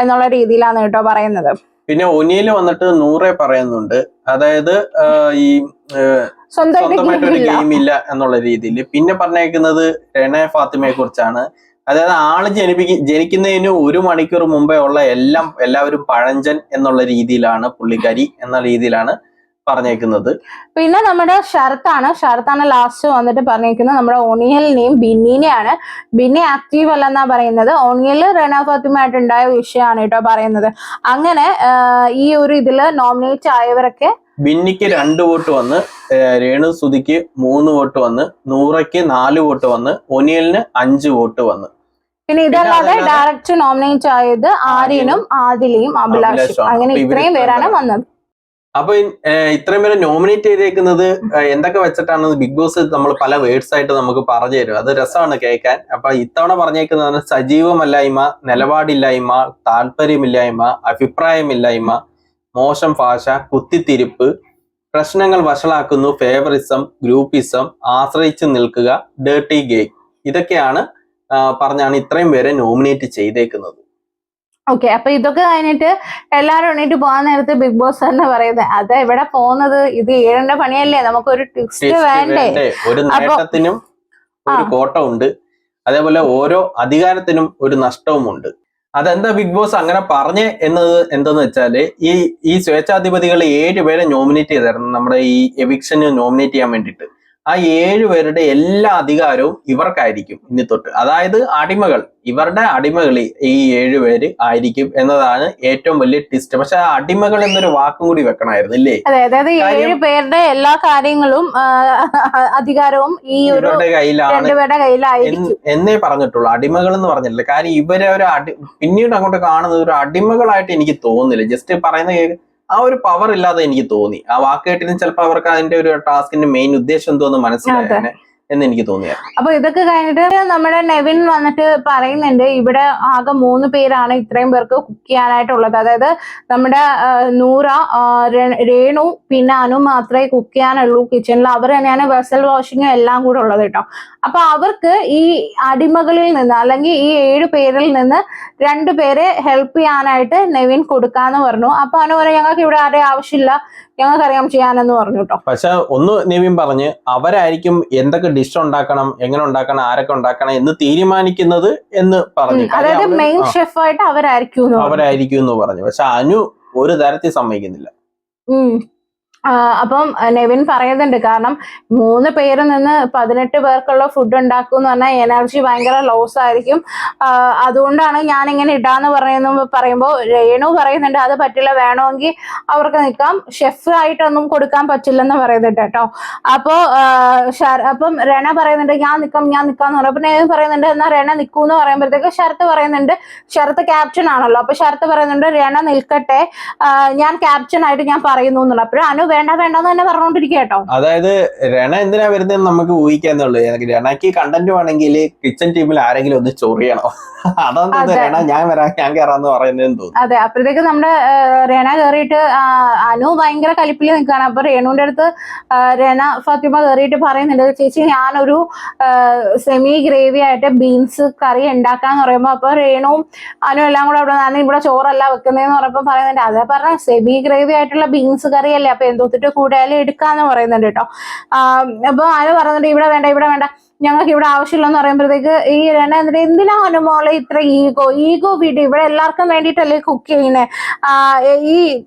എന്നുള്ള രീതിയിലാണ് കേട്ടോ പറയുന്നത്. പിന്നെ ഒനിയൽ വന്നിട്ട് നൂറെ പറയുന്നുണ്ട്, അതായത് ഈ സ്വന്തമായിട്ടൊരു ഗെയിം ഇല്ല എന്നുള്ള രീതിയിൽ. പിന്നെ പറഞ്ഞേക്കുന്നത് റെന ഫാത്തിമയെ കുറിച്ചാണ്. അതായത് ആള് ജനിക്കുന്നതിന് 1 മണിക്കൂർ മുമ്പേ ഉള്ള എല്ലാവരും പഴഞ്ചൻ എന്നുള്ള രീതിയിലാണ് പുള്ളിക്കാരി എന്ന രീതിയിലാണ് പറഞ്ഞേക്കുന്നത്. പിന്നെ നമ്മുടെ ഷറത്താണ് ലാസ്റ്റ് വന്നിട്ട് പറഞ്ഞേക്കുന്നത് നമ്മുടെ ഒനിയലിനെയും ബിന്നിനെയാണ്. ബിന്നി ആക്റ്റീവ് അല്ലെന്നാ പറയുന്നത്. ഒനിയൽ റെന ഫാത്തിമയായിട്ട് ഉണ്ടായ വിഷയമാണ് കേട്ടോ പറയുന്നത്. അങ്ങനെ ഈ ഒരു ഇതില് നോമിനേറ്റ് ആയവരൊക്കെ ബിന്നിക്ക് 2 വോട്ട് വന്ന്, രേണു സുധിക്ക് 3 വോട്ട് വന്ന്, നൂറയ്ക്ക് 4 വോട്ട് വന്ന്, ഒനിയലിന് 5 വോട്ട് വന്ന്. പിന്നെ ഇതല്ലാതെ ഡയറക്റ്റ് നോമിനേറ്റ് ആയത് ആര്യനും ആദിലയും അഭിലാഷും. അങ്ങനെ ഇത്രയും പേരാണ് വന്നത്. അപ്പൊ ഇത്രയും പേരെ നോമിനേറ്റ് ചെയ്തേക്കുന്നത് എന്തൊക്കെ വെച്ചിട്ടാണ് ബിഗ് ബോസ് നമ്മൾ പല വേർഡ്സ് ആയിട്ട് നമുക്ക് പറഞ്ഞു തരും. അത് രസമാണ് കേൾക്കാൻ. അപ്പൊ ഇത്തവണ പറഞ്ഞേക്കുന്നത് സജീവമല്ലായ്മ, നിലപാടില്ലായ്മ, താല്പര്യമില്ലായ്മ, അഭിപ്രായമില്ലായ്മ, മോശം ഭാഷ, കുത്തിത്തിരിപ്പ്, പ്രശ്നങ്ങൾ വഷളാക്കുന്നു, ഫേവറിസം, ഗ്രൂപ്പിസം, ആശ്രയിച്ചു നിൽക്കുക, ഡേർട്ടി ഗെയിം, ഇതൊക്കെയാണ് പറഞ്ഞാണ് ഇത്രയും പേരെ നോമിനേറ്റ് ചെയ്തേക്കുന്നത്. ഓക്കെ, അപ്പൊ ഇതൊക്കെ കഴിഞ്ഞിട്ട് എല്ലാരും എണീറ്റ് പോകാൻ നേരത്ത് ബിഗ് ബോസ് തന്നെ പറയുന്നത് അത് എവിടെ പോകുന്നത്, ഇത് ഏഴന്റെ പണിയല്ലേ, നമുക്കൊരു ട്വിസ്റ്റ് വേണ്ടേ. ഒരു നേട്ടത്തിനും ഒരു കോട്ടമുണ്ട്, അതേപോലെ ഓരോ അധികാരത്തിനും ഒരു നഷ്ടവുമുണ്ട്. അതെന്താ ബിഗ് ബോസ് അങ്ങനെ പറഞ്ഞേ എന്നത് എന്തെന്ന് വെച്ചാല്, ഈ സ്വേച്ഛാധിപതികൾ 7 പേരെ നോമിനേറ്റ് ചെയ്തായിരുന്നു നമ്മുടെ ഈ എവിക്ഷന് നോമിനേറ്റ് ചെയ്യാൻ വേണ്ടിയിട്ട്. ആ 7 പേരുടെ എല്ലാ അധികാരവും ഇവർക്കായിരിക്കും ഇനി തൊട്ട്. അതായത് അടിമകൾ, ഇവരുടെ അടിമകൾ ഈ 7 പേര് ആയിരിക്കും എന്നതാണ് ഏറ്റവും വലിയ ട്വിസ്റ്റ്. പക്ഷെ ആ അടിമകൾ എന്നൊരു വാക്കും കൂടി വെക്കണമായിരുന്നു, ഇല്ലേ? അതെ, അതായത് 7 പേരുടെ എല്ലാ കാര്യങ്ങളും അധികാരവും ഈ ഇവരുടെ കയ്യിലാണ് എന്നേ പറഞ്ഞിട്ടുള്ളൂ. അടിമകൾ എന്ന് പറഞ്ഞിട്ടില്ല. കാര്യം ഇവരെ പിന്നീട് അങ്ങോട്ട് കാണുന്നത് ഒരു അടിമകളായിട്ട് എനിക്ക് തോന്നുന്നില്ല. ജസ്റ്റ് പറയുന്ന ആ ഒരു പവർ ഇല്ലാതെ എനിക്ക് തോന്നി. ആ വാക്ക് കേട്ടിന് ചിലപ്പോൾ അവർക്ക് അതിന്റെ ഒരു ടാസ്കിന്റെ മെയിൻ ഉദ്ദേശം എന്തോന്ന് മനസ്സിലായ എന്ന് എനിക്ക് തോന്നിയായിരുന്നു. അപ്പൊ ഇതൊക്കെ കഴിഞ്ഞിട്ട് നമ്മുടെ നെവിൻ വന്നിട്ട് പറയുന്നുണ്ട്, ഇവിടെ ആകെ 3 പേരാണ് ഇത്രയും പേർക്ക് കുക്ക് ചെയ്യാനായിട്ടുള്ളത്. അതായത് നമ്മുടെ നൂറ, രേണു പിന്നെ അനു മാത്രമേ കുക്ക് ചെയ്യാനുള്ളൂ കിച്ചണിൽ. അവർ തന്നെയാണ് വെസൽ വാഷിങ്ങും എല്ലാം കൂടെ ഉള്ളത് കേട്ടോ. അപ്പൊ അവർക്ക് ഈ അടിമകളിൽ നിന്ന് അല്ലെങ്കിൽ ഈ 7 പേരിൽ നിന്ന് 2 പേരെ ഹെൽപ്പ് ചെയ്യാനായിട്ട് നെവിൻ കൊടുക്കാന്ന് പറഞ്ഞു. അപ്പൊ അനു പറഞ്ഞു, ഞങ്ങൾക്ക് ഇവിടെ ആരെയും ആവശ്യമില്ല, ഞങ്ങൾക്കറിയാം ചെയ്യാനെന്ന് പറഞ്ഞു കേട്ടോ. പക്ഷെ ഒന്ന് നെവിൻ പറഞ്ഞ് അവരായിരിക്കും എന്തൊക്കെ ഡിഷ് ഉണ്ടാക്കണം, എങ്ങനെ ഉണ്ടാക്കണം, ആരൊക്കെ ഉണ്ടാക്കണം എന്ന് തീരുമാനിക്കുന്നത് എന്ന് പറഞ്ഞു. അതായത് മെയിൻ ഷെഫായിട്ട് അവരായിരിക്കും എന്ന് പറഞ്ഞു. പക്ഷെ അനു ഒരു തരത്തിൽ സമ്മതിക്കുന്നില്ല. അപ്പം നെവിൻ പറയുന്നുണ്ട്, കാരണം 3 പേരിൽ നിന്ന് 18 പേർക്കുള്ള ഫുഡ് ഉണ്ടാക്കും എന്ന് പറഞ്ഞാൽ എനർജി ഭയങ്കര ലോസ് ആയിരിക്കും. അതുകൊണ്ടാണ് ഞാൻ ഇങ്ങനെ ഇടാന്ന് പറയുമ്പോൾ രേണു പറയുന്നുണ്ട് അത് പറ്റില്ല, വേണമെങ്കിൽ അവർക്ക് നിൽക്കാം, ഷെഫ് ആയിട്ടൊന്നും കൊടുക്കാൻ പറ്റില്ലെന്ന് പറയുന്നുണ്ട് കേട്ടോ. അപ്പം റെന പറയുന്നുണ്ട് ഞാൻ നിൽക്കാന്ന് പറയും. അപ്പൊ നെവിൻ പറയുന്നുണ്ട് എന്നാ റെന നിൽക്കൂന്ന് പറയുമ്പോഴത്തേക്ക് ശരത്ത് പറയുന്നുണ്ട്, ശരത്ത് ക്യാപ്റ്റൻ ആണല്ലോ, അപ്പൊ ശരത്ത് പറയുന്നുണ്ട് റെന നിൽക്കട്ടെ, ഞാൻ ക്യാപ്റ്റൻ ആയിട്ട് ഞാൻ പറയുന്നു എന്നുള്ള. അപ്പോഴും അനു വേണ്ടെന്ന് തന്നെ പറഞ്ഞോണ്ടിരിക്കുക കേട്ടോ. അതായത് രണ എന്തിനാ വരുന്നത് നമുക്ക് ഊഹിക്കാന്നുള്ളൂ. റണയ്ക്ക് കണ്ടന്റ് വേണമെങ്കിൽ കിച്ചൺ ടീമിൽ ആരെങ്കിലും ഒന്ന് ചൊറിയണം. അതാണ് ഞാൻ വരാം ഞാൻ കയറാന്ന് പറയുന്നതെന്ന് തോന്നുന്നു. അതെ, അപ്പോഴത്തേക്ക് നമ്മുടെ റേണ കയറിയിട്ട് അനു ഭയങ്കര കലിപ്പിൽ നിൽക്കുകയാണ്. അപ്പൊ രേണുവിന്റെ അടുത്ത് റേണ ഫാത്തിമ കയറിയിട്ട് പറയുന്നുണ്ട്, ചേച്ചി ഞാനൊരു സെമി ഗ്രേവി ആയിട്ട് ബീൻസ് കറി ഉണ്ടാക്കാന്ന് പറയുമ്പോ അപ്പൊ രേണുവും അനു എല്ലാം കൂടെ അവിടെ ഞാൻ ഇവിടെ ചോറല്ല വെക്കുന്നതെന്ന് പറയുമ്പോൾ പറയുന്നുണ്ട്, അതേ പറഞ്ഞ സെമി ഗ്രേവി ആയിട്ടുള്ള ബീൻസ് കറി അല്ലേ, അപ്പൊ എന്തോത്തിട്ട് കൂടിയാലും എടുക്കാന്ന് പറയുന്നുണ്ട് കേട്ടോ. അപ്പൊ അനു പറയുന്നുണ്ട് ഇവിടെ വേണ്ട ഇവിടെ വേണ്ട, ഞങ്ങൾക്ക് ഇവിടെ ആവശ്യമില്ലെന്ന് പറയുമ്പോഴത്തേക്ക് ഈ രേണ എന്നിട്ട് എന്തിനാ അനുമോളെ ഇത്ര ഈഗോ വീട്, ഇവിടെ എല്ലാവർക്കും വേണ്ടിയിട്ടല്ലേ കുക്ക് ചെയ്യുന്നേ, ഈ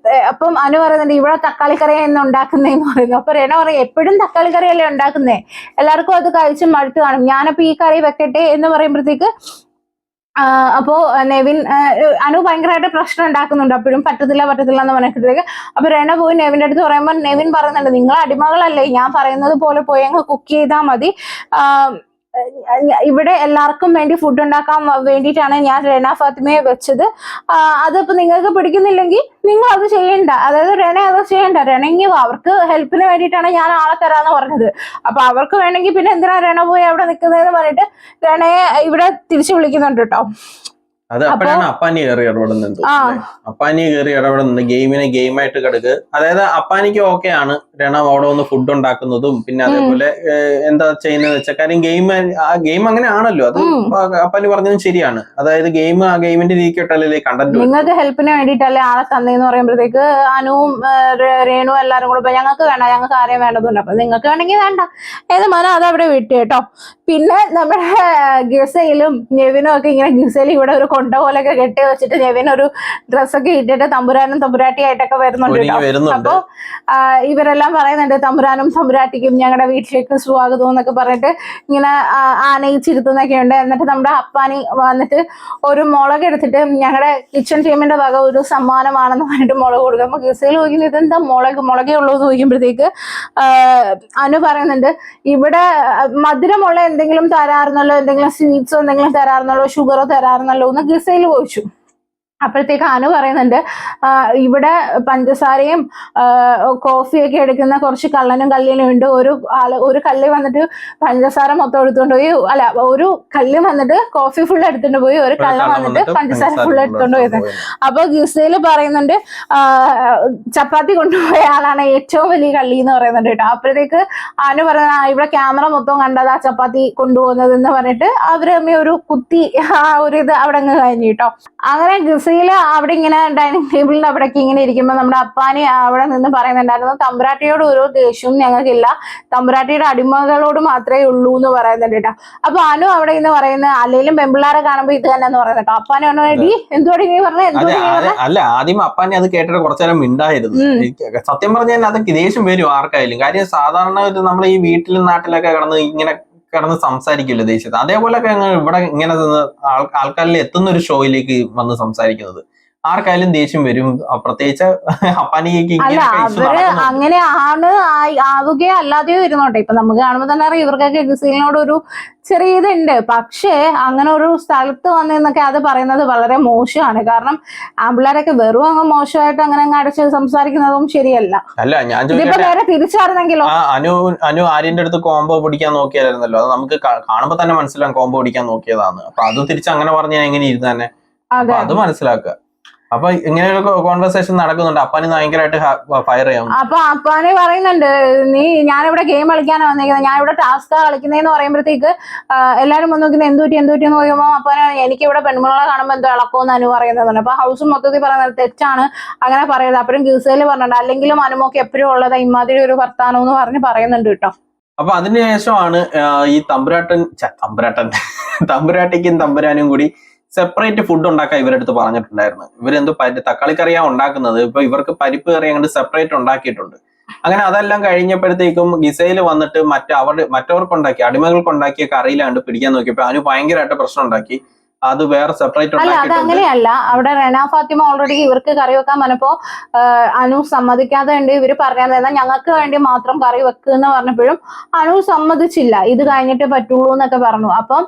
അപ്പം അനു പറയുന്നുണ്ട് ഇവിടെ തക്കാളി കറി എന്ന് ഉണ്ടാക്കുന്നേന്ന് പറയുന്നു. അപ്പൊ രേണ പറയും എപ്പോഴും തക്കാളി കറിയല്ലേ ഉണ്ടാക്കുന്നേ, എല്ലാവർക്കും അത് കഴിച്ച് മടുത്ത് കാണും, ഞാനപ്പോ ഈ കറി വെക്കട്ടെ എന്ന് പറയുമ്പോഴത്തേക്ക് അപ്പോ നെവിൻ അനു ഭയങ്കരമായിട്ട് പ്രശ്നം ഉണ്ടാക്കുന്നുണ്ട്. അപ്പോഴും പറ്റത്തില്ല എന്ന് പറഞ്ഞിട്ടേക്ക് അപ്പൊ രേണ പോയി നെവിന്റെ അടുത്ത് പറയുമ്പോൾ നെവിൻ പറയുന്നുണ്ട്, നിങ്ങൾ അടിമകളല്ലേ, ഞാൻ പറയുന്നത് പോലെ പോയി അങ്ങ് കുക്ക് ചെയ്താൽ മതി, ഇവിടെ എല്ലാവർക്കും വേണ്ടി ഫുഡ് ഉണ്ടാക്കാൻ വേണ്ടിയിട്ടാണ് ഞാൻ റെന ഫാത്തിമയെ വെച്ചത്, അതിപ്പോ നിങ്ങൾക്ക് പിടിക്കുന്നില്ലെങ്കിൽ നിങ്ങൾ അത് ചെയ്യണ്ട, അതായത് റെന അത് ചെയ്യണ്ട, റെണെങ്കിൽ അവർക്ക് ഹെൽപ്പിന് വേണ്ടിയിട്ടാണ് ഞാൻ ആളെ തരാന്ന് പറഞ്ഞത്, അപ്പൊ അവർക്ക് വേണമെങ്കിൽ പിന്നെ എന്തിനാ റെന പോയി അവിടെ നിൽക്കുന്നതെന്ന് പറഞ്ഞിട്ട് റെനയെ ഇവിടെ തിരിച്ചു വിളിക്കുന്നുണ്ട് കേട്ടോ. അത് അപ്പോഴാണ് അപ്പാനി കയറി ഇടപെടുന്നത്. അപ്പാനി കയറി ഇടപെടുന്നത് ഗെയിമിനെ ഗെയിമായിട്ട് കിടക്ക്. അതായത് അപ്പാനിക്ക് ഓക്കെ ആണ് രണ അവിടെ വന്ന് ഫുഡ് ഉണ്ടാക്കുന്നതും പിന്നെ അതേപോലെ എന്താ ചെയ്യുന്നത് വെച്ചാൽ, കാര്യം ഗെയിം അങ്ങനെ ആണല്ലോ, അത് അപ്പാനി പറഞ്ഞതും ശരിയാണ്. അതായത് ആ ഗെയിമിന്റെ രീതിക്കട്ടല്ലേ കണ്ടന്റ്, നിങ്ങൾക്ക് ഹെൽപ്പിന് വേണ്ടിയിട്ടല്ലേ ആളെ തന്നേന്ന് പറയുമ്പോഴത്തേക്ക് അനുവും രേണുവും എല്ലാരും കൂടെ ഞങ്ങൾക്ക് വേണ്ട, ഞങ്ങൾക്ക് ആരെയും വേണ്ടതുണ്ട്, അപ്പൊ നിങ്ങൾക്ക് വേണമെങ്കിൽ വേണ്ട ഏത് മനം അത് അവിടെ വിട്ടു കേട്ടോ. പിന്നെ നമ്മുടെ ഗിസയിലും നെവിനും ഒക്കെ ഇങ്ങനെ ഗിസയിൽ ഇവിടെ ഒരു കൊണ്ട പോലൊക്കെ കെട്ടി വെച്ചിട്ട് നെവിൻ ഒരു ഡ്രസ്സൊക്കെ ഇട്ടിട്ട് തമ്പുരാനും തമ്പുരാട്ടിയായിട്ടൊക്കെ വരുന്നുണ്ട് കേട്ടോ. അപ്പൊ ഇവരെല്ലാം പറയുന്നുണ്ട് തമ്പുരാനും തമ്പുരാട്ടിക്കും ഞങ്ങളുടെ വീട്ടിലേക്ക് സ്വാഗതം എന്നൊക്കെ പറഞ്ഞിട്ട് ഇങ്ങനെ ആനയിച്ചിരുത്തുന്നൊക്കെ ഉണ്ട്. എന്നിട്ട് നമ്മുടെ അപ്പാനി വന്നിട്ട് ഒരു മുളക് എടുത്തിട്ട് ഞങ്ങളുടെ കിച്ചൺ ടീമിന്റെ വക ഒരു സമ്മാനമാണെന്ന് പറഞ്ഞിട്ട് മുളക് കൊടുക്കും. അപ്പൊ ഗിസയിൽ ചോദിക്കുന്നത് ഇതെന്താ മുളകേ ഉള്ളൂ എന്ന് ചോദിക്കുമ്പോഴത്തേക്ക് അനു പറയുന്നുണ്ട് ഇവിടെ മധുരമുള്ള എന്തെങ്കിലും തരാറുന്നല്ലോ, എന്തെങ്കിലും സ്വീറ്റ്സോ എന്തെങ്കിലും തരാറുന്നല്ലോ, ഷുഗറോ തരാറുന്നല്ലോ എന്ന് ഗിസയിൽ ചോദിച്ചു. അപ്പോഴത്തേക്ക് അനു പറയുന്നുണ്ട് ഇവിടെ പഞ്ചസാരയും കോഫിയൊക്കെ എടുക്കുന്ന കുറച്ച് കള്ളനും കല്ലിനും ഉണ്ട്, ഒരു കള്ളി വന്നിട്ട് പഞ്ചസാര മൊത്തം എടുത്തുകൊണ്ട് പോയി, അല്ല ഒരു കള്ളി വന്നിട്ട് കോഫി ഫുൾ എടുത്തുകൊണ്ട് പോയി, ഒരു കള്ളൻ വന്നിട്ട് പഞ്ചസാര ഫുൾ എടുത്തുകൊണ്ട് പോയത്. അപ്പൊ ഗിസയിൽ പറയുന്നുണ്ട് ചപ്പാത്തി കൊണ്ടുപോയ ആളാണ് ഏറ്റവും വലിയ കള്ളി എന്ന് പറയുന്നുണ്ട് കേട്ടോ. അപ്പോഴത്തേക്ക് അനു പറയുന്ന ഇവിടെ ക്യാമറ മൊത്തം കണ്ടതാ ചപ്പാത്തി കൊണ്ടുപോകുന്നത് എന്ന് പറഞ്ഞിട്ട് അവര് തമ്മിൽ ഒരു കുത്തി ഒരു ഇത് അവിടെ അങ്ങ് കഴിഞ്ഞു കേട്ടോ. അങ്ങനെ ഗിസയില് അവിടെ ഇങ്ങനെ ഡൈനിങ് ടേബിളിന്റെ അവിടേക്ക് ഇങ്ങനെ ഇരിക്കുമ്പോൾ നമ്മുടെ അപ്പാനി അവിടെ നിന്ന് പറയുന്നുണ്ടായിരുന്നു തമ്പുരാട്ടിയോട് ഒരു ദേഷ്യവും ഞങ്ങൾക്കില്ല, തമ്പുരാട്ടിയുടെ അടിമകളോട് മാത്രമേ ഉള്ളൂ എന്ന് പറയുന്നുണ്ട് കേട്ടോ. അപ്പൊ അനു അവിടെ ഇന്ന് പറയുന്നത് അല്ലെങ്കിലും പെമ്പിള്ളാരെ കാണുമ്പോ ഇത് തന്നെ എന്ന് പറയുന്നത് കേട്ടോ. അപ്പാനി പറഞ്ഞു എന്തുകൊടി നീ പറഞ്ഞ അല്ല, ആദ്യം അപ്പാനി അത് കേട്ടിട്ട് കുറച്ചേരം മിണ്ടായിരുന്നു. സത്യം പറഞ്ഞാൽ അതൊക്കെ ദേഷ്യം വരും ആർക്കായാലും. കാര്യം സാധാരണ നമ്മൾ ഈ വീട്ടിലും നാട്ടിലൊക്കെ കിടന്ന് സംസാരിക്കില്ല ദേശത്ത്, അതേപോലൊക്കെ ഇവിടെ ഇങ്ങനെ ആൾക്കാരിൽ എത്തുന്ന ഒരു ഷോയിലേക്ക് വന്ന് സംസാരിക്കുന്നത് ആർക്കായാലും ദേഷ്യം വരും. പ്രത്യേകിച്ച് അപ്പാനിക്ക് അല്ല അവര് അങ്ങനെ ആവുകയോ അല്ലാതെയോ ഇരുന്നോട്ടെ, ഇപ്പൊ നമുക്ക് കാണുമ്പോ തന്നെ അറിയാം ഇവർക്കൊക്കെ ഗിസയിലിനോട് ഒരു ചെറിയ ഇതുണ്ട്. പക്ഷേ അങ്ങനെ ഒരു സ്ഥലത്ത് വന്നെന്നൊക്കെ അത് പറയുന്നത് വളരെ മോശമാണ്. കാരണം ആമ്പിള്ളേരൊക്കെ വെറും അങ്ങ് മോശമായിട്ട് അങ്ങനെ അങ്ങ് അടച്ച് സംസാരിക്കുന്നതും ശരിയല്ല. അല്ല ഞാൻ ഇതിപ്പോ നേരെ തിരിച്ചറിഞ്ഞെങ്കിലോ. അനു ആര്യന്റെ അടുത്ത് കോംബോ പിടിക്കാൻ നോക്കിയായിരുന്നല്ലോ, അത് നമുക്ക് കാണുമ്പോ തന്നെ മനസ്സിലാവും കോംബോ പിടിക്കാൻ നോക്കിയതാണ്. അപ്പൊ അത് തിരിച്ച് അങ്ങനെ പറഞ്ഞാൽ എങ്ങനെ ഇരുന്ന് തന്നെ അത് മനസ്സിലാക്കുക. അപ്പൊ ഇങ്ങനെ ഒരു കോൺവെർസേഷൻ നടക്കുന്നുണ്ട്. അപ്പാനി ഭയങ്കരമായിട്ട് ഫയർ ചെയ്യാം. അപ്പൊ അപ്പാനി പറയുന്നുണ്ട് ഞാനിവിടെ ഗെയിം കളിക്കാനാണ് വന്നിരിക്കുന്നത്, ഞാനിവിടെ ടാസ്കാ കളിക്കുന്നതെന്ന് പറയുമ്പോഴത്തേക്ക് എല്ലാരും വന്ന് നോക്കുന്നത് എന്തുപറ്റി എന്ന് നോക്കുമ്പോൾ അപ്പാനി എനിക്ക് ഇവിടെ പെൺമുളകളെ കാണുമ്പോൾ എന്തോ ഇളക്കോന്ന് അനു പറയുന്നതാണ്. അപ്പൊ ഹൗസ് മൊത്തത്തിൽ പറയുന്നത് തെറ്റാണ് അങ്ങനെ പറയുന്നത്. അപ്പോഴും ഗിസയില് പറഞ്ഞിട്ടുണ്ട് അല്ലെങ്കിലും അനുമോക്ക് എപ്പോഴും ഉള്ളത് ഇമാതിരി ഒരു വർത്താനം എന്ന് പറഞ്ഞ് പറയുന്നുണ്ട് കേട്ടോ. അപ്പൊ അതിനുശേഷമാണ് ഈ തമ്പുരാട്ടിക്കും തമ്പുരാനും കൂടി സെപ്പറേറ്റ് ഫുഡ് ഉണ്ടാക്കാൻ ഇവരടുത്ത് പറഞ്ഞിട്ടുണ്ടായിരുന്നു. ഇവരെന്തോ തക്കാളി കറിയാണ് ഉണ്ടാക്കുന്നത്, ഇപ്പൊ ഇവർക്ക് പരിപ്പ് കറി അങ്ങോട്ട് സെപ്പറേറ്റ് ഉണ്ടാക്കിയിട്ടുണ്ട്. അങ്ങനെ അതെല്ലാം കഴിഞ്ഞപ്പോഴത്തേക്കും ഗിസയിൽ വന്നിട്ട് മറ്റവർക്കുണ്ടാക്കിയ അടിമകൾക്കുണ്ടാക്കിയ കറിയിലാണ്ട് പിടിക്കാൻ നോക്കിയപ്പോ അതിന് ഭയങ്കരമായിട്ട് പ്രശ്നം ഉണ്ടാക്കി. അത് വേറെ സെപ്പറേറ്റ് അല്ല അത് അങ്ങനെയല്ല. അവിടെ റെന ഫാത്തിമ ഓൾറെഡി ഇവർക്ക് കറി വെക്കാൻ പറഞ്ഞപ്പോ അനു സമ്മതിക്കാതെ ഉണ്ട്. ഇവര് പറഞ്ഞാൽ ഞങ്ങൾക്ക് വേണ്ടി മാത്രം കറി വെക്കുന്ന പറഞ്ഞപ്പോഴും അനു സമ്മതിച്ചില്ല, ഇത് കഴിഞ്ഞിട്ട് പറ്റുള്ളൂ എന്നൊക്കെ പറഞ്ഞു. അപ്പം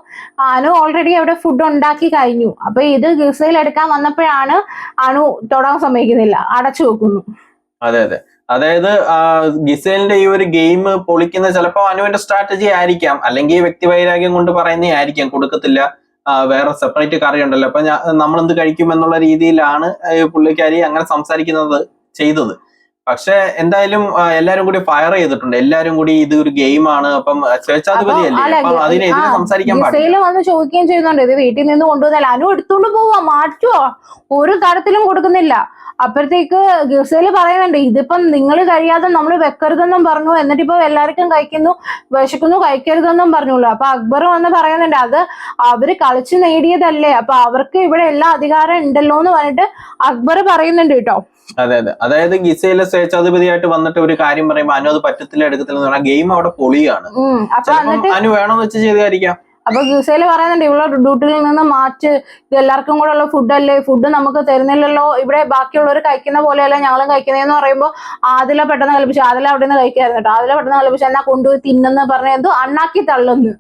അനു ഓൾറെഡി അവിടെ ഫുഡ് ഉണ്ടാക്കി കഴിഞ്ഞു. അപ്പൊ ഇത് ഗിസയിൽ എടുക്കാൻ വന്നപ്പോഴാണ് അനു തൊടാൻ സമ്മതിക്കുന്നില്ല, അടച്ചു വെക്കുന്നു. അതെ അതെ, അതായത് ഗിസേലിന്റെ ഈ ഒരു ഗെയിം പൊളിക്കുന്ന ചിലപ്പോ അനുവിന്റെ സ്ട്രാറ്റജി ആയിരിക്കാം, അല്ലെങ്കിൽ വ്യക്തിവൈരാഗ്യം കൊണ്ട് പറയുന്നേ ആയിരിക്കാം, കൊടുക്കത്തില്ല വേറെ സെപ്പറേറ്റ് കറി ഉണ്ടല്ലോ, അപ്പൊ നമ്മളെന്ത് കഴിക്കും എന്നുള്ള രീതിയിലാണ് പുള്ളിക്കാരി അങ്ങനെ സംസാരിക്കുന്നത് ചെയ്തത്. പക്ഷെ എന്തായാലും എല്ലാരും കൂടി ഫയർ ചെയ്തിട്ടുണ്ട്. എല്ലാരും കൂടി ഇത് ഒരു ഗെയിമാണ്, അപ്പം സ്വേച്ഛാധിപതിയല്ലേ, അപ്പൊ അതിനെതിരെ സംസാരിക്കാൻ പാടില്ല. വന്ന് ചോദിക്കുകയും ചെയ്യുന്നുണ്ട്, ഇത് വീട്ടിൽ നിന്ന് കൊണ്ടുവന്നല്ല, അനു എടുത്തോണ്ട് പോവാ, മാറ്റുവോ, ഒരു തരത്തിലും കൊടുക്കുന്നില്ല. അപ്പോഴത്തേക്ക് ഗിസേല് പറയുന്നുണ്ട്, ഇതിപ്പം നിങ്ങൾ കഴിയാതെ നമ്മൾ വെക്കരുതെന്നും പറഞ്ഞു, എന്നിട്ട് ഇപ്പൊ എല്ലാവർക്കും കഴിക്കുന്നു, വിശക്കുന്നു, കഴിക്കരുതെന്നും പറഞ്ഞുള്ളൂ. അപ്പൊ അക്ബർ വന്ന് പറയുന്നുണ്ട്, അത് അവര് കളിച്ചു നേടിയതല്ലേ, അപ്പൊ അവർക്ക് ഇവിടെ എല്ലാ അധികാരം ഉണ്ടല്ലോ എന്ന് പറഞ്ഞിട്ട് അക്ബർ പറയുന്നുണ്ട് കേട്ടോ. അതെ, അതായത് ഗിസയിലെ സ്വേച്ഛാധിപതിയായിട്ട് വന്നിട്ട് ഒരു കാര്യം പറയുമ്പോൾ അനു അത് പറ്റത്തില്ല, എടുക്കത്തില്ല എന്ന് പറഞ്ഞാൽ ഗെയിം അവിടെ പൊളിയാണ്. അനു വേണമെന്ന് വെച്ച് ചെയ്തായിരിക്കാം. അപ്പൊ ഗിസേല് പറയുന്നുണ്ട്, ഇവിടെ ഡ്യൂട്ടിയിൽ നിന്ന് മാറ്റ്, ഇത് എല്ലാവർക്കും കൂടെ ഉള്ള ഫുഡല്ലേ, ഫുഡ് നമുക്ക് തരുന്നില്ലല്ലോ, ഇവിടെ ബാക്കിയുള്ളവർ കഴിക്കുന്ന പോലെയല്ല ഞങ്ങളും കഴിക്കുന്നതെന്ന് പറയുമ്പോൾ ആദില പെട്ടെന്ന് കളിപ്പിച്ചു. ആദില അവിടെ നിന്ന് കഴിക്കായിരുന്നു കേട്ടോ. ആദില പെട്ടെന്ന് കളിപ്പിച്ചു, എന്നാ കൊണ്ടുപോയി തിന്നെന്ന് പറഞ്ഞ എന്തോ അണ്ണാക്കി തള്ളുന്നു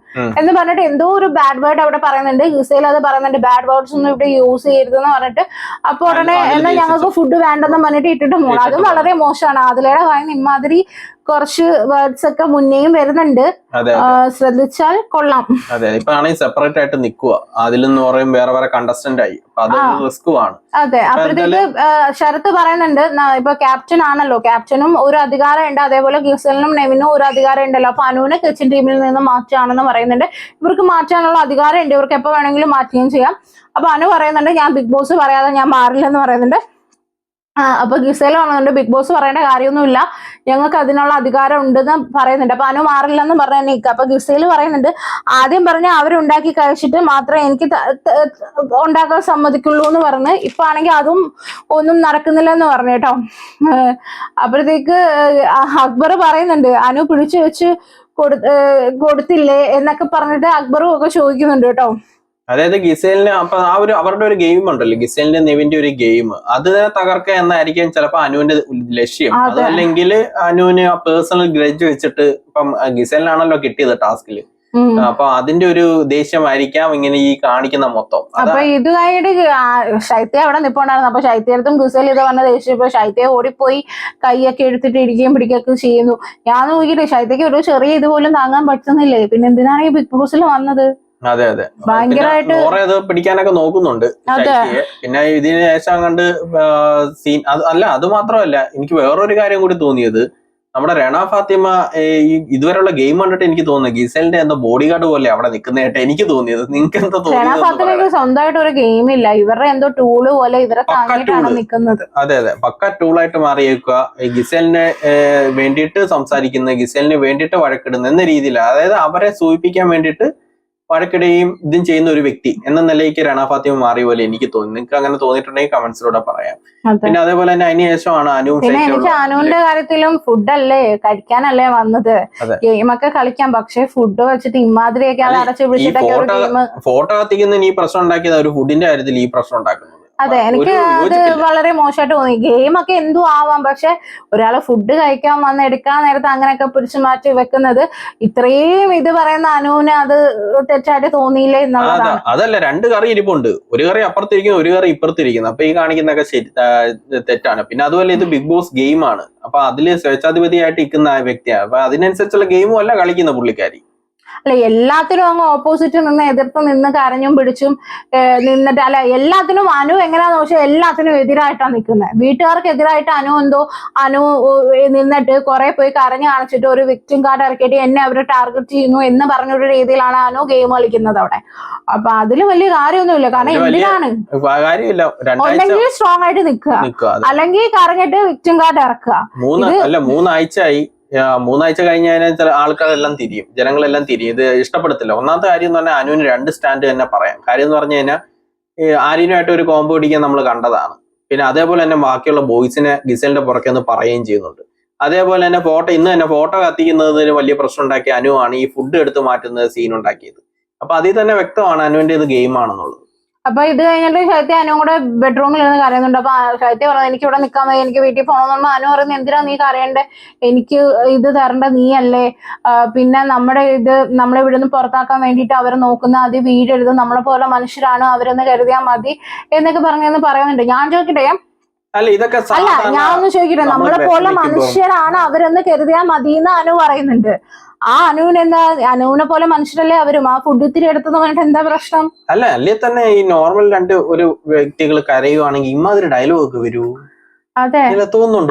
എന്ന് പറഞ്ഞിട്ട് എന്തോ ഒരു ബാഡ് വേർഡ് അവിടെ പറയുന്നുണ്ട്. ഗിസേൽ അത് പറയുന്നുണ്ട്, ബാഡ് വേർഡ്സ് ഒന്നും ഇവിടെ യൂസ് ചെയ്യരുതെന്ന് പറഞ്ഞിട്ട്. അപ്പൊ ഉടനെ എന്നാ ഞങ്ങൾക്ക് ഫുഡ് വേണ്ടെന്ന് പറഞ്ഞിട്ട് ഇട്ടിട്ട് പോകണം. അതും വളരെ മോശമാണ്. ആദിലയുടെ വായന ഇമാതിരി കുറച്ച് വേർഡ്സ് ഒക്കെ മുന്നേയും വരുന്നുണ്ട്, ശ്രദ്ധിച്ചാൽ കൊള്ളാം. അതെ, ഇപ്പൊ ആണെങ്കിൽ സെപ്പറേറ്റ് ആയിട്ട് നിൽക്കുക, അതിലെന്ന് പറയും വേറെ വേറെ കണ്ടസ്റ്റന്റ് ആയി, അതൊരു റിസ്കുമാണ്. അതെ, അപ്പോഴത്തേക്ക് ശരത്ത് പറയുന്നുണ്ട്, ഇപ്പൊ ക്യാപ്റ്റൻ ആണല്ലോ, ക്യാപ്റ്റനും ഒരു അധികാരം ഉണ്ട്, അതേപോലെ ഗിസലിനും നെവിനും ഒരു അധികാരം ഉണ്ടല്ലോ, അപ്പൊ അനുവിനെ കിച്ചൺ ടീമിൽ നിന്ന് മാറ്റാണെന്ന് പറയുന്നുണ്ട്. ഇവർക്ക് മാറ്റാനുള്ള അധികാരം ഉണ്ട്, ഇവർക്ക് എപ്പോ വേണമെങ്കിലും മാറ്റുകയും ചെയ്യാം. അപ്പൊ അനു പറയുന്നുണ്ട്, ഞാൻ ബിഗ് ബോസ് പറയാതെ ഞാൻ മാറില്ലെന്ന് പറയുന്നുണ്ട്. അപ്പൊ ഗിസേൽ പറയുന്നുണ്ട്, ബിഗ് ബോസ് പറയേണ്ട കാര്യമൊന്നുമില്ല, ഞങ്ങൾക്ക് അതിനുള്ള അധികാരം ഉണ്ടെന്ന് പറയുന്നുണ്ട്. അപ്പൊ അനു മാറില്ലെന്ന് പറഞ്ഞ നിൽക്കുക. അപ്പൊ ഗിസേൽ പറയുന്നുണ്ട്, ആദ്യം പറഞ്ഞ അവരുണ്ടാക്കി കഴിച്ചിട്ട് മാത്രമേ എനിക്ക് ഉണ്ടാക്കാൻ സമ്മതിക്കുള്ളൂ എന്ന് പറഞ്ഞ്, ഇപ്പൊ ആണെങ്കിൽ അതും ഒന്നും നടക്കുന്നില്ല എന്ന് പറഞ്ഞു കേട്ടോ. അപ്പോഴത്തേക്ക് അക്ബർ പറയുന്നുണ്ട്, അനു പിടിച്ചു വെച്ച് കൊടുത്തില്ലേ എന്നൊക്കെ പറഞ്ഞിട്ട് അക്ബറും ഒക്കെ ചോദിക്കുന്നുണ്ട് കേട്ടോ. അതായത് ഗിസേലിന് അപ്പൊ ആ ഒരു അവരുടെ ഒരു ഗെയിം ഉണ്ടല്ലോ, ഗിസേലിന്റെ നെവിന്റെ ഒരു ഗെയിം, അത് തകർക്കുക എന്നായിരിക്കും ചിലപ്പോ അനുവിന്റെ ലക്ഷ്യം. അതല്ലെങ്കിൽ അനുവിന് ആ പേഴ്സണൽ ഗ്രഡ്ജ് വെച്ചിട്ട്, ഇപ്പം ഗിസേലിനാണല്ലോ കിട്ടിയത് ടാസ്കില്, അപ്പൊ അതിന്റെ ഒരു ദേഷ്യമായിരിക്കാം ഇങ്ങനെ ഈ കാണിക്കുന്ന മൊത്തം. അപ്പൊ ഇത് കഴിഞ്ഞിട്ട് ശൈത്യ അവിടെ നിപ്പുണ്ടായിരുന്നു. അപ്പൊ ശൈത്യടുത്തും ഗിസേൽ ഇത് പറഞ്ഞ ദേഷ്യം, ഇപ്പൊ ശൈത്യ ഓടിപ്പോയി കൈയൊക്കെ എടുത്തിട്ട് ഇടിക്കുകയും പിടിക്കുകയൊക്കെ ചെയ്യുന്നു. ഞാൻ നോക്കിയിട്ട് ശൈത്യക്ക് ഒരു ചെറിയ ഇതുപോലും താങ്ങാൻ പറ്റുന്നില്ലേ, പിന്നെ എന്തിനാണ് ഈ ബിഗ് ബോസിൽ വന്നത്? അതെ, ഭയങ്കരമായിട്ട് പിടിക്കാനൊക്കെ നോക്കുന്നുണ്ട് ശൈത്യയെ. പിന്നെ ഇതിന് ശേഷം കണ്ട് സീൻ അത് മാത്രമല്ല, എനിക്ക് വേറൊരു കാര്യം കൂടി തോന്നിയത്, നമ്മുടെ രണ ഫാത്തിമ ഇതുവരെയുള്ള ഗെയിം കണ്ടിട്ട് എനിക്ക് തോന്നുന്നത് ഗിസലിന്റെ എന്തോ ബോഡി ഗാർഡ് പോലെ അവിടെ നിൽക്കുന്നതായിട്ട് എനിക്ക് തോന്നിയത്. നിങ്ങൾക്ക് എന്താ തോന്നിയത്? സ്വന്തമായിട്ട് ഒരു ഗെയിം ഇല്ല, ഇവരുടെ എന്തോ ടൂള് പോലെ ഇവരെ നിൽക്കുന്നത്. അതെ, പക്ക ടൂളായിട്ട് മാറിയേക്കുക, ഗിസലിനെ വേണ്ടിയിട്ട് സംസാരിക്കുന്ന, ഗിസലിന് വേണ്ടിയിട്ട് വഴക്കിടുന്ന എന്ന രീതിയിൽ, അതായത് അവരെ സൂചിപ്പിക്കാൻ വേണ്ടിയിട്ട് വഴക്കിടുകയും ഇതും ചെയ്യുന്ന ഒരു വ്യക്തി എന്ന നിലയ്ക്ക് രണ ഫാത്തിമ മാറിയ പോലെ എനിക്ക് തോന്നി. നിങ്ങൾക്ക് അങ്ങനെ തോന്നിയിട്ടുണ്ടെങ്കിൽ കമന്റ്സിലൂടെ പറയാം. പിന്നെ അതേപോലെ തന്നെ അതിനുശേഷമാണ് അനുവിന്റെ കാര്യത്തിലും ഫുഡല്ലേ കഴിക്കാനല്ലേ വന്നത്, ഗെയിമൊക്കെ കളിക്കാം, പക്ഷെ ഫുഡ് വെച്ചിട്ട് ഇമാതിരിയൊക്കെ അത് അടച്ചു പിടിച്ചിട്ടൊക്കെ ഫോട്ടോ കത്തിക്കുന്നതിന് ഈ പ്രശ്നം ഉണ്ടാക്കിയത് ഒരു ഫുഡിന്റെ കാര്യത്തിൽ ഈ പ്രശ്നം ഉണ്ടാക്കുന്നത്. അതെ, എനിക്ക് അത് വളരെ മോശമായിട്ട് തോന്നി. ഗെയിമൊക്കെ എന്തും ആവാം, പക്ഷെ ഒരാളെ ഫുഡ് കഴിക്കാൻ വന്ന് എടുക്കാൻ നേരത്തെ അങ്ങനെയൊക്കെ പിടിച്ചു മാറ്റി വെക്കുന്നത്, ഇത്രയും ഇത് പറയുന്ന അനുവിന് അത് തെറ്റായിട്ട് തോന്നിയില്ലേ എന്നുള്ളതാണ്. അതല്ല, രണ്ട് കറി ഇരിപ്പുണ്ട്, ഒരു കറി അപ്പുറത്തിരിക്കുന്നു, ഒരു കറി ഇപ്പുറത്തിരിക്കുന്നു, അപ്പൊ ഈ കാണിക്കുന്നതൊക്കെ ശരി തെറ്റാണ്. പിന്നെ അതുപോലെ ഇത് ബിഗ് ബോസ് ഗെയിമാണ്, അപ്പൊ അതില് സ്വേച്ഛാധിപതിയായിട്ട് ഇരിക്കുന്ന വ്യക്തിയാണ്, അപ്പൊ അതിനനുസരിച്ചുള്ള ഗെയിമും അല്ല കളിക്കുന്ന പുള്ളിക്കാരി. അല്ല, എല്ലാത്തിനും അങ്ങ് ഓപ്പോസിറ്റ് നിന്ന് എതിർത്ത് നിന്ന് കരഞ്ഞും പിടിച്ചും നിന്നിട്ട്, അല്ല എല്ലാത്തിനും അനു എങ്ങനെയാന്ന് വെച്ചാൽ എല്ലാത്തിനും എതിരായിട്ടാണ് നിൽക്കുന്നത്. വീട്ടുകാർക്ക് എതിരായിട്ട് അനു നിന്നിട്ട് കുറെ പോയി കരഞ്ഞു കാണിച്ചിട്ട് ഒരു വിക്ടിം കാർഡ് ഇറക്കിയിട്ട് എന്നെ അവര് ടാർഗറ്റ് ചെയ്യുന്നു എന്ന് പറഞ്ഞൊരു രീതിയിലാണ് അനു ഗെയിം കളിക്കുന്നത് അവിടെ. അപ്പൊ അതില് വലിയ കാര്യമൊന്നുമില്ല, കാരണം എന്തിനാണ് ഒന്നെങ്കിൽ സ്ട്രോങ് ആയിട്ട് നിൽക്കുക, അല്ലെങ്കിൽ കരഞ്ഞിട്ട് വിക്ടിം കാർഡ് ഇറക്കുക. 3 ആഴ്ചയായി, 3 ആഴ്ച കഴിഞ്ഞ് കഴിഞ്ഞാൽ ചില ആൾക്കാരെല്ലാം തിരിയും, ജനങ്ങളെല്ലാം തിരിയും, ഇത് ഇഷ്ടപ്പെടത്തില്ല. ഒന്നാമത്തെ കാര്യം എന്ന് പറഞ്ഞാൽ അനുവിന് 2 സ്റ്റാൻഡ് തന്നെ പറയാം. കാര്യം എന്ന് പറഞ്ഞു കഴിഞ്ഞാൽ ആര്യനുമായിട്ട് ഒരു കോമ്പോ പിടിക്കാൻ നമ്മൾ കണ്ടതാണ്. പിന്നെ അതേപോലെ തന്നെ ബാക്കിയുള്ള ബോയ്സിനെ ഗിസലിന്റെ പുറകെ ഒന്ന് പറയുകയും ചെയ്യുന്നുണ്ട്. അതേപോലെ തന്നെ ഇന്ന് തന്നെ ഫോട്ടോ കത്തിക്കുന്നതിന് വലിയ പ്രശ്നം ഉണ്ടാക്കിയ അനുവാണ് ഈ ഫുഡ് എടുത്ത് മാറ്റുന്നത് സീൻ ഉണ്ടാക്കിയത്. അപ്പൊ അതിൽ തന്നെ വ്യക്തമാണ് അനുവിന്റെ ഇത് ഗെയിമാണെന്നുള്ളത്. അപ്പൊ ഇത് കഴിഞ്ഞിട്ട് ശൈത്യ അനുവും കൂടെ ബെഡ്റൂമിൽ ഇരുന്ന് കരയുന്നുണ്ട്. അപ്പൊ ശൈത്യ പറഞ്ഞു, എനിക്ക് ഇവിടെ നിൽക്കാൻ വയ്യ, എനിക്ക് വീട്ടിൽ പോകണമെന്ന്. അനു പറയുന്നത്, എന്തിനാ നീ കരയണ്ടേ, എനിക്ക് ഇത് തരേണ്ട നീയല്ലേ, പിന്നെ നമ്മളെ ഇവിടുന്ന് പുറത്താക്കാൻ വേണ്ടിയിട്ട് അവർ നോക്കുന്ന അത് വീടെഴുതും, നമ്മളെ പോലെ മനുഷ്യരാണ് അവരെന്ന് കരുതിയാൽ മതി എന്നൊക്കെ പറയുന്നുണ്ട്. ഞാൻ ചോദിക്കട്ടെ, അല്ല ഇതൊക്കെ അല്ല ഞാൻ ഒന്ന് ചോദിക്കട്ടെ, നമ്മളെ പോലെ മനുഷ്യരാണ് അവരെന്ന് കരുതിയാൽ മതിയെന്ന് അനു പറയുന്നുണ്ട്. ആ അനുവിനെ പോലെ മനുഷ്യരല്ലേ അവരും. ആ ഫുഡ് ഇത്തിരി എടുത്തെന്ന് പറഞ്ഞിട്ട് എന്താ പ്രശ്നം? അല്ലേ തന്നെ ഈ നോർമൽ ഒരു വ്യക്തികൾ കരയുവാണെങ്കിൽ ഇമാതിരി ഡയലോഗ് ഒക്കെ വരൂ. അതെ,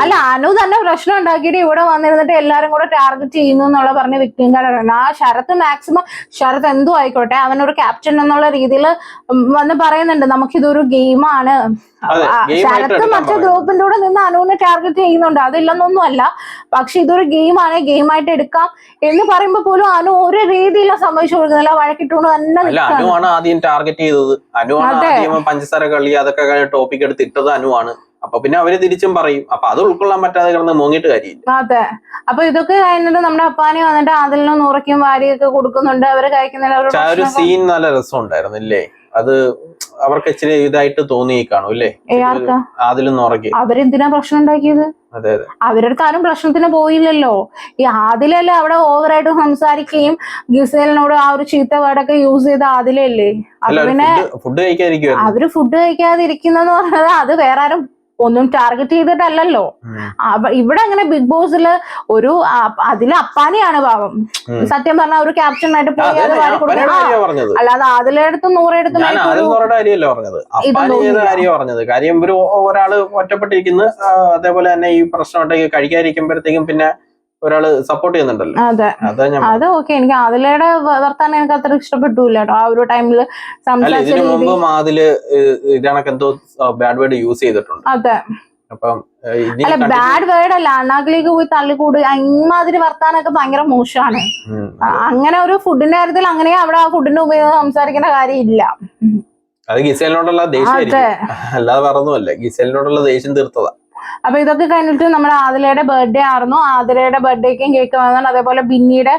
അല്ല അനു തന്നെ പ്രശ്നം ഉണ്ടാക്കിയിട്ട് ഇവിടെ വന്നിരുന്നിട്ട് എല്ലാരും കൂടെ ടാർഗറ്റ് ചെയ്യുന്നു എന്നുള്ള പറഞ്ഞ വ്യക്തികാരാണ്. ആ ശരത് എന്തോ ആയിക്കോട്ടെ, അവനൊരു ക്യാപ്റ്റൻ എന്നുള്ള രീതിയിൽ വന്ന് പറയുന്നുണ്ട് നമുക്കിതൊരു ഗെയിമാണ്. ശരത്ത് മറ്റേ ഗ്രൂപ്പിന്റെ കൂടെ നിന്ന് അനുവിനെ ടാർഗറ്റ് ചെയ്യുന്നുണ്ട്, അതില്ലെന്നൊന്നും അല്ല. പക്ഷെ ഇതൊരു ഗെയിമാണ്, ഗെയിമായിട്ട് എടുക്കാം എന്ന് പറയുമ്പോ പോലും അനു ഒരു രീതിയിലും സമ്മതിച്ചു കൊടുക്കുന്നില്ല. വഴക്കിട്ടുകൊണ്ട് തന്നെ അനുവാണ് ആദ്യം ടാർഗറ്റ് ചെയ്തത്. അനുവാണ് പഞ്ചസാര കളി അതൊക്കെ ടോപ്പിക് എടുത്ത് ഇട്ടത് അനുവാണ്. അപ്പൊ പിന്നെ അവര് തിരിച്ചും പറയും. അപ്പൊ അത് ഉൾക്കൊള്ളാൻ പറ്റാതെ കിടന്ന് മോങ്ങിട്ട് കാര്യമില്ല. അതെ, അപ്പൊ ഇതൊക്കെ കഴിഞ്ഞിട്ട് നമ്മുടെ അപ്പാനി വന്നിട്ട് അതിലും നൂറയ്ക്കും വാരിയൊക്കെ കൊടുക്കുന്നുണ്ട്. അവര് കഴിക്കുന്നില്ല. ഒരു സീൻ നല്ല രസം ഉണ്ടായിരുന്നു അല്ലേ? അത് അവർക്ക് ഇച്ചിരി ഇതായിട്ട് തോന്നി കാണും അല്ലേ? അതിലും നൂറയ്ക്ക് അവരെന്തിനാ പ്രശ്നം ഉണ്ടാക്കിയത്? അതെ അതെ, അവരുടെ ആരും പ്രശ്നത്തിന് പോയില്ലല്ലോ. ഈ ആദിലല്ലേ അവിടെ ഓവറായിട്ട് സംസാരിക്കുകയും ഗിസേലിനോട് ആ ഒരു ചീത്ത വേർഡൊക്കെ യൂസ് ചെയ്ത ആദിലല്ലേ. അത് പിന്നെ ഫുഡ് കഴിക്കാതിരിക്കും. അവര് ഫുഡ് കഴിക്കാതിരിക്കുന്നെന്ന് പറഞ്ഞത് അത് വേറെ ആരും ഒന്നും ടാർഗറ്റ് ചെയ്തിട്ടല്ലല്ലോ. ഇവിടെ അങ്ങനെ ബിഗ് ബോസിൽ ഒരു അതില് അപ്പാനിയാണ് പാവം. സത്യം പറഞ്ഞ ഒരു ക്യാപ്റ്റനായിട്ട് പോയി അത് വാരി കൊടുക്കണം. അല്ലാതെ അതിലെടുത്തും നൂറെടുത്തും കാര്യം ഇവര് ഒരാള് ഒറ്റപ്പെട്ടിരിക്കുന്നു. അതേപോലെ തന്നെ ഈ പ്രശ്നം കഴിക്കാതിരിക്കുമ്പോഴത്തേക്കും പിന്നെ ഒരാള് സപ്പോർട്ട് ചെയ്യുന്നുണ്ടല്ലോ. അതെ, അത് ഓക്കെ. എനിക്ക് അതിലയുടെ വർത്താനം എനിക്ക് അത്ര ഇഷ്ടപ്പെട്ടില്ല കേട്ടോ. ആ ഒരു ടൈമില് ഇതിനു മുമ്പും അതില് ഇതാണൊക്കെ എന്തോ ബാഡ് വേർഡ് യൂസ് ചെയ്തിട്ടുണ്ട്. അതെ, അപ്പം അല്ല ബാഡ് വേർഡ് അല്ല, അണ്ണാക്കിലേക്ക് പോയി തള്ളിക്കൂട് ഇമാതിരി വർത്താനൊക്കെ ഭയങ്കര മോശമാണ്. അങ്ങനെ ഒരു ഫുഡിന്റെ കാര്യത്തിൽ അങ്ങനെ അവിടെ ആ ഫുഡിന്റെ ഉപയോഗം സംസാരിക്കേണ്ട കാര്യമില്ല. അത് ഗിസേലിനോടുള്ള ദേഷ്യം, അല്ലാതെ പറഞ്ഞല്ല. ഗിസേലിനോടുള്ള ദേഷ്യം തീർത്തതാ. അപ്പൊ ഇതൊക്കെ കഴിഞ്ഞിട്ട് നമ്മുടെ ആദിലയുടെ ബർത്ത്ഡേ ആയിരുന്നു. ആദിലയുടെ ബർത്ത്ഡേക്കും കേക്ക് വരുന്നുണ്ട്. അതേപോലെ ബിന്നിയുടെ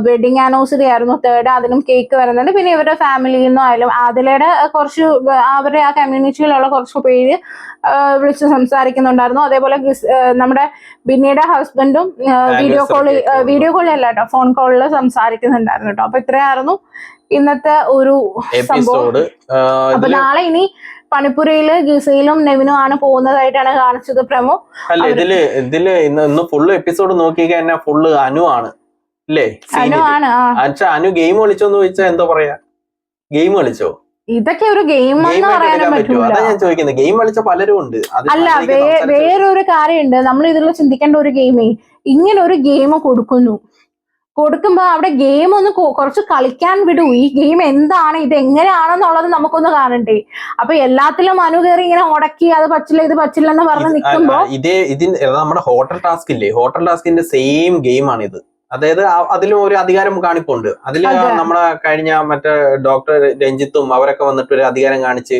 വെഡിങ് ആനിവേഴ്സറി ആയിരുന്നു 3rd, അതിനും കേക്ക് വരുന്നുണ്ട്. പിന്നെ ഇവരുടെ ഫാമിലിയിൽ നിന്നും ആയാലും ആദിലയുടെ കുറച്ച് അവരുടെ ആ കമ്മ്യൂണിറ്റിയിലുള്ള കുറച്ച് പേര് വിളിച്ച് സംസാരിക്കുന്നുണ്ടായിരുന്നു. അതേപോലെ നമ്മുടെ ബിന്നിയുടെ ഹസ്ബൻഡും വീഡിയോ കോളിൽ അല്ല കേട്ടോ, ഫോൺ കോളിൽ സംസാരിക്കുന്നുണ്ടായിരുന്നു കേട്ടോ. അപ്പൊ ഇത്രയായിരുന്നു ഇന്നത്തെ ഒരു സംഭവം. അപ്പൊ നാളെ ഇനി പണിപ്പുരയില് ഗിസയിലും നെവിനും ആണ് പോകുന്നതായിട്ടാണ് കാണിച്ചത് പ്രമോ. അല്ല ഇതില് ഇന്ന് ഫുള്ള് എപ്പിസോഡ് നോക്കിക്കഴിഞ്ഞാ ഫുള്ള് അനു ആണ് അല്ലേ? അനു ഗെയിം കളിച്ചോന്ന് ചോദിച്ചാ എന്തോ പറയാ, ഗെയിം കളിച്ചോ? ഇതൊക്കെ ഒരു ഗെയിം പറ്റുമോ? അതാ ഞാൻ ചോദിക്കുന്നത്. ഗെയിം കളിച്ച പലരും ഉണ്ട്. അല്ല വേറൊരു കാര്യമുണ്ട്, നമ്മൾ ഇതിൽ ചിന്തിക്കേണ്ട ഒരു ഗെയിമേ, ഇങ്ങനെ ഒരു ഗെയിം കൊടുക്കുമ്പോ അവിടെ ഗെയിം ഒന്ന് കുറച്ച് കളിക്കാൻ വിടൂ. ഈ ഗെയിം എന്താണ്, ഇത് എങ്ങനെയാണെന്നുള്ളത് നമുക്കൊന്ന് കാണണ്ടേ? അപ്പൊ എല്ലാത്തിലും അനു കയറി ഇങ്ങനെ ഉടക്കി അത് പറ്റില്ല ഇത് പറ്റില്ല എന്ന് പറഞ്ഞ് നിൽക്കുമ്പോ നമ്മുടെ ഹോട്ടൽ ടാസ്ക് ഇല്ലേ, ഹോട്ടൽ ടാസ്കിന്റെ സെയിം ഗെയിമാണ് ഇത്. അതായത് അതിലും ഒരു അധികാരം കാണിപ്പുണ്ട്. അതില് നമ്മുടെ കഴിഞ്ഞ മറ്റേ ഡോക്ടർ രഞ്ജിത്തും അവരൊക്കെ വന്നിട്ട് ഒരു അധികാരം കാണിച്ച്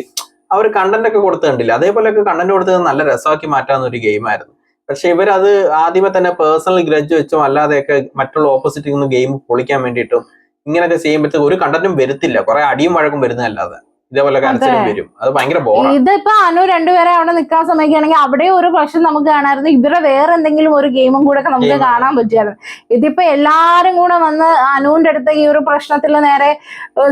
അവർ കണ്ടന്റ് ഒക്കെ കൊടുത്ത് കണ്ടില്ല. അതേപോലെയൊക്കെ കണ്ടന്റ് കൊടുത്തത് നല്ല രസമാക്കി മാറ്റാവുന്ന ഒരു ഗെയിമായിരുന്നു. പക്ഷെ ഇവരത് ആദ്യമേ തന്നെ പേഴ്സണൽ ഗ്രഡ്ജ് വെച്ചോ അല്ലാതെയൊക്കെ മറ്റുള്ള ഓപ്പോസിറ്റിൽ നിന്ന് ഗെയിം പൊളിക്കാൻ വേണ്ടിയിട്ടും ഇങ്ങനെയൊക്കെ ചെയ്യുമ്പോഴത്തേക്ക് ഒരു കണ്ടന്റും വരുത്തില്ല. കുറെ അടിയും വഴക്കും വരുന്നതല്ലാതെ ഇതേപോലെ കരച്ചിലും വരും. അത് ഭയങ്കര ബോറാണ്. ഇതിപ്പോ അനു രണ്ടുപേരെ അവിടെ നിൽക്കാൻ സമയമാണെങ്കിൽ അവിടെ ഒരു പ്രശ്നം നമുക്ക് കാണാമായിരുന്നു. ഇവരെ വേറെ എന്തെങ്കിലും ഒരു ഗെയിമും കൂടെ ഒക്കെ നമുക്ക് കാണാൻ പറ്റിയായിരുന്നു. ഇതിപ്പോ എല്ലാരും കൂടെ വന്ന് അനുവിന്റെ അടുത്ത് ഈ ഒരു പ്രശ്നത്തിൽ നേരെ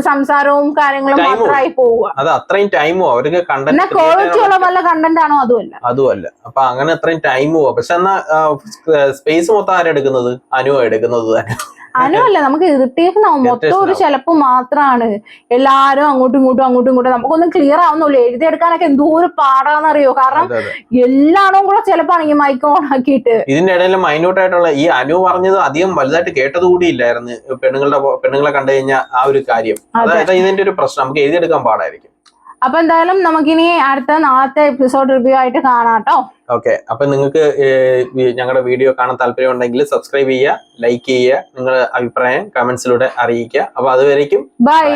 സംസാരവും കാര്യങ്ങളും മാത്രമായി പോവുക. അത് അത്രയും ടൈമോ അവർക്ക് കണ്ടന്റ് ക്വാളിറ്റി ഉള്ള വല്ല കണ്ടന്റ് ആണോ? അതുമല്ല. അപ്പൊ അങ്ങനെ അത്രയും ടൈം പോവാ. പക്ഷെ എന്നാ സ്പേസ് മൊത്തം ആരെടുക്കുന്നത്? അനുവോ എടുക്കുന്നത് തന്നെ. അനുവല്ല, നമുക്ക് ഇറിറ്റേഷൻ ആവും. മൊത്തം ഒരു ചിലപ്പ് മാത്രമാണ്. എല്ലാരും അങ്ങോട്ടും ഇങ്ങോട്ടും നമുക്കൊന്നും ക്ലിയർ ആവുന്നില്ല. എഴുതിയെടുക്കാനൊക്കെ എന്തോ ഒരു പാടാന്നറിയോ? കാരണം എല്ലാണോ കൂടെ ചിലപ്പാണെങ്കിൽ മൈക്ക് ഓൺ ആക്കിയിട്ട്. ഇതിന്റെ ഇടയിൽ മൈന്യൂട്ട് ആയിട്ടുള്ള ഈ അനു പറഞ്ഞത് അധികം വലുതായിട്ട് കേട്ടത് കൂടി ഇല്ലായിരുന്നു. പെണ്ണുങ്ങളെ കണ്ടു കഴിഞ്ഞാൽ ആ ഒരു കാര്യം, അതായത് ഇതിന്റെ ഒരു പ്രശ്നം നമുക്ക് എഴുതിയെടുക്കാൻ പാടായിരിക്കും. അപ്പൊ എന്തായാലും നമുക്കിനി അടുത്ത നാളത്തെ എപ്പിസോഡ് റിവ്യൂ ആയിട്ട് കാണാം കേട്ടോ. ഓക്കെ, അപ്പൊ നിങ്ങൾക്ക് ഞങ്ങളുടെ വീഡിയോ കാണാൻ താല്പര്യം ഉണ്ടെങ്കിൽ സബ്സ്ക്രൈബ് ചെയ്യുക, ലൈക്ക് ചെയ്യുക, നിങ്ങളുടെ അഭിപ്രായം കമന്റ്സിലൂടെ അറിയിക്കുക. അപ്പൊ അതുവരേക്കും ബൈ.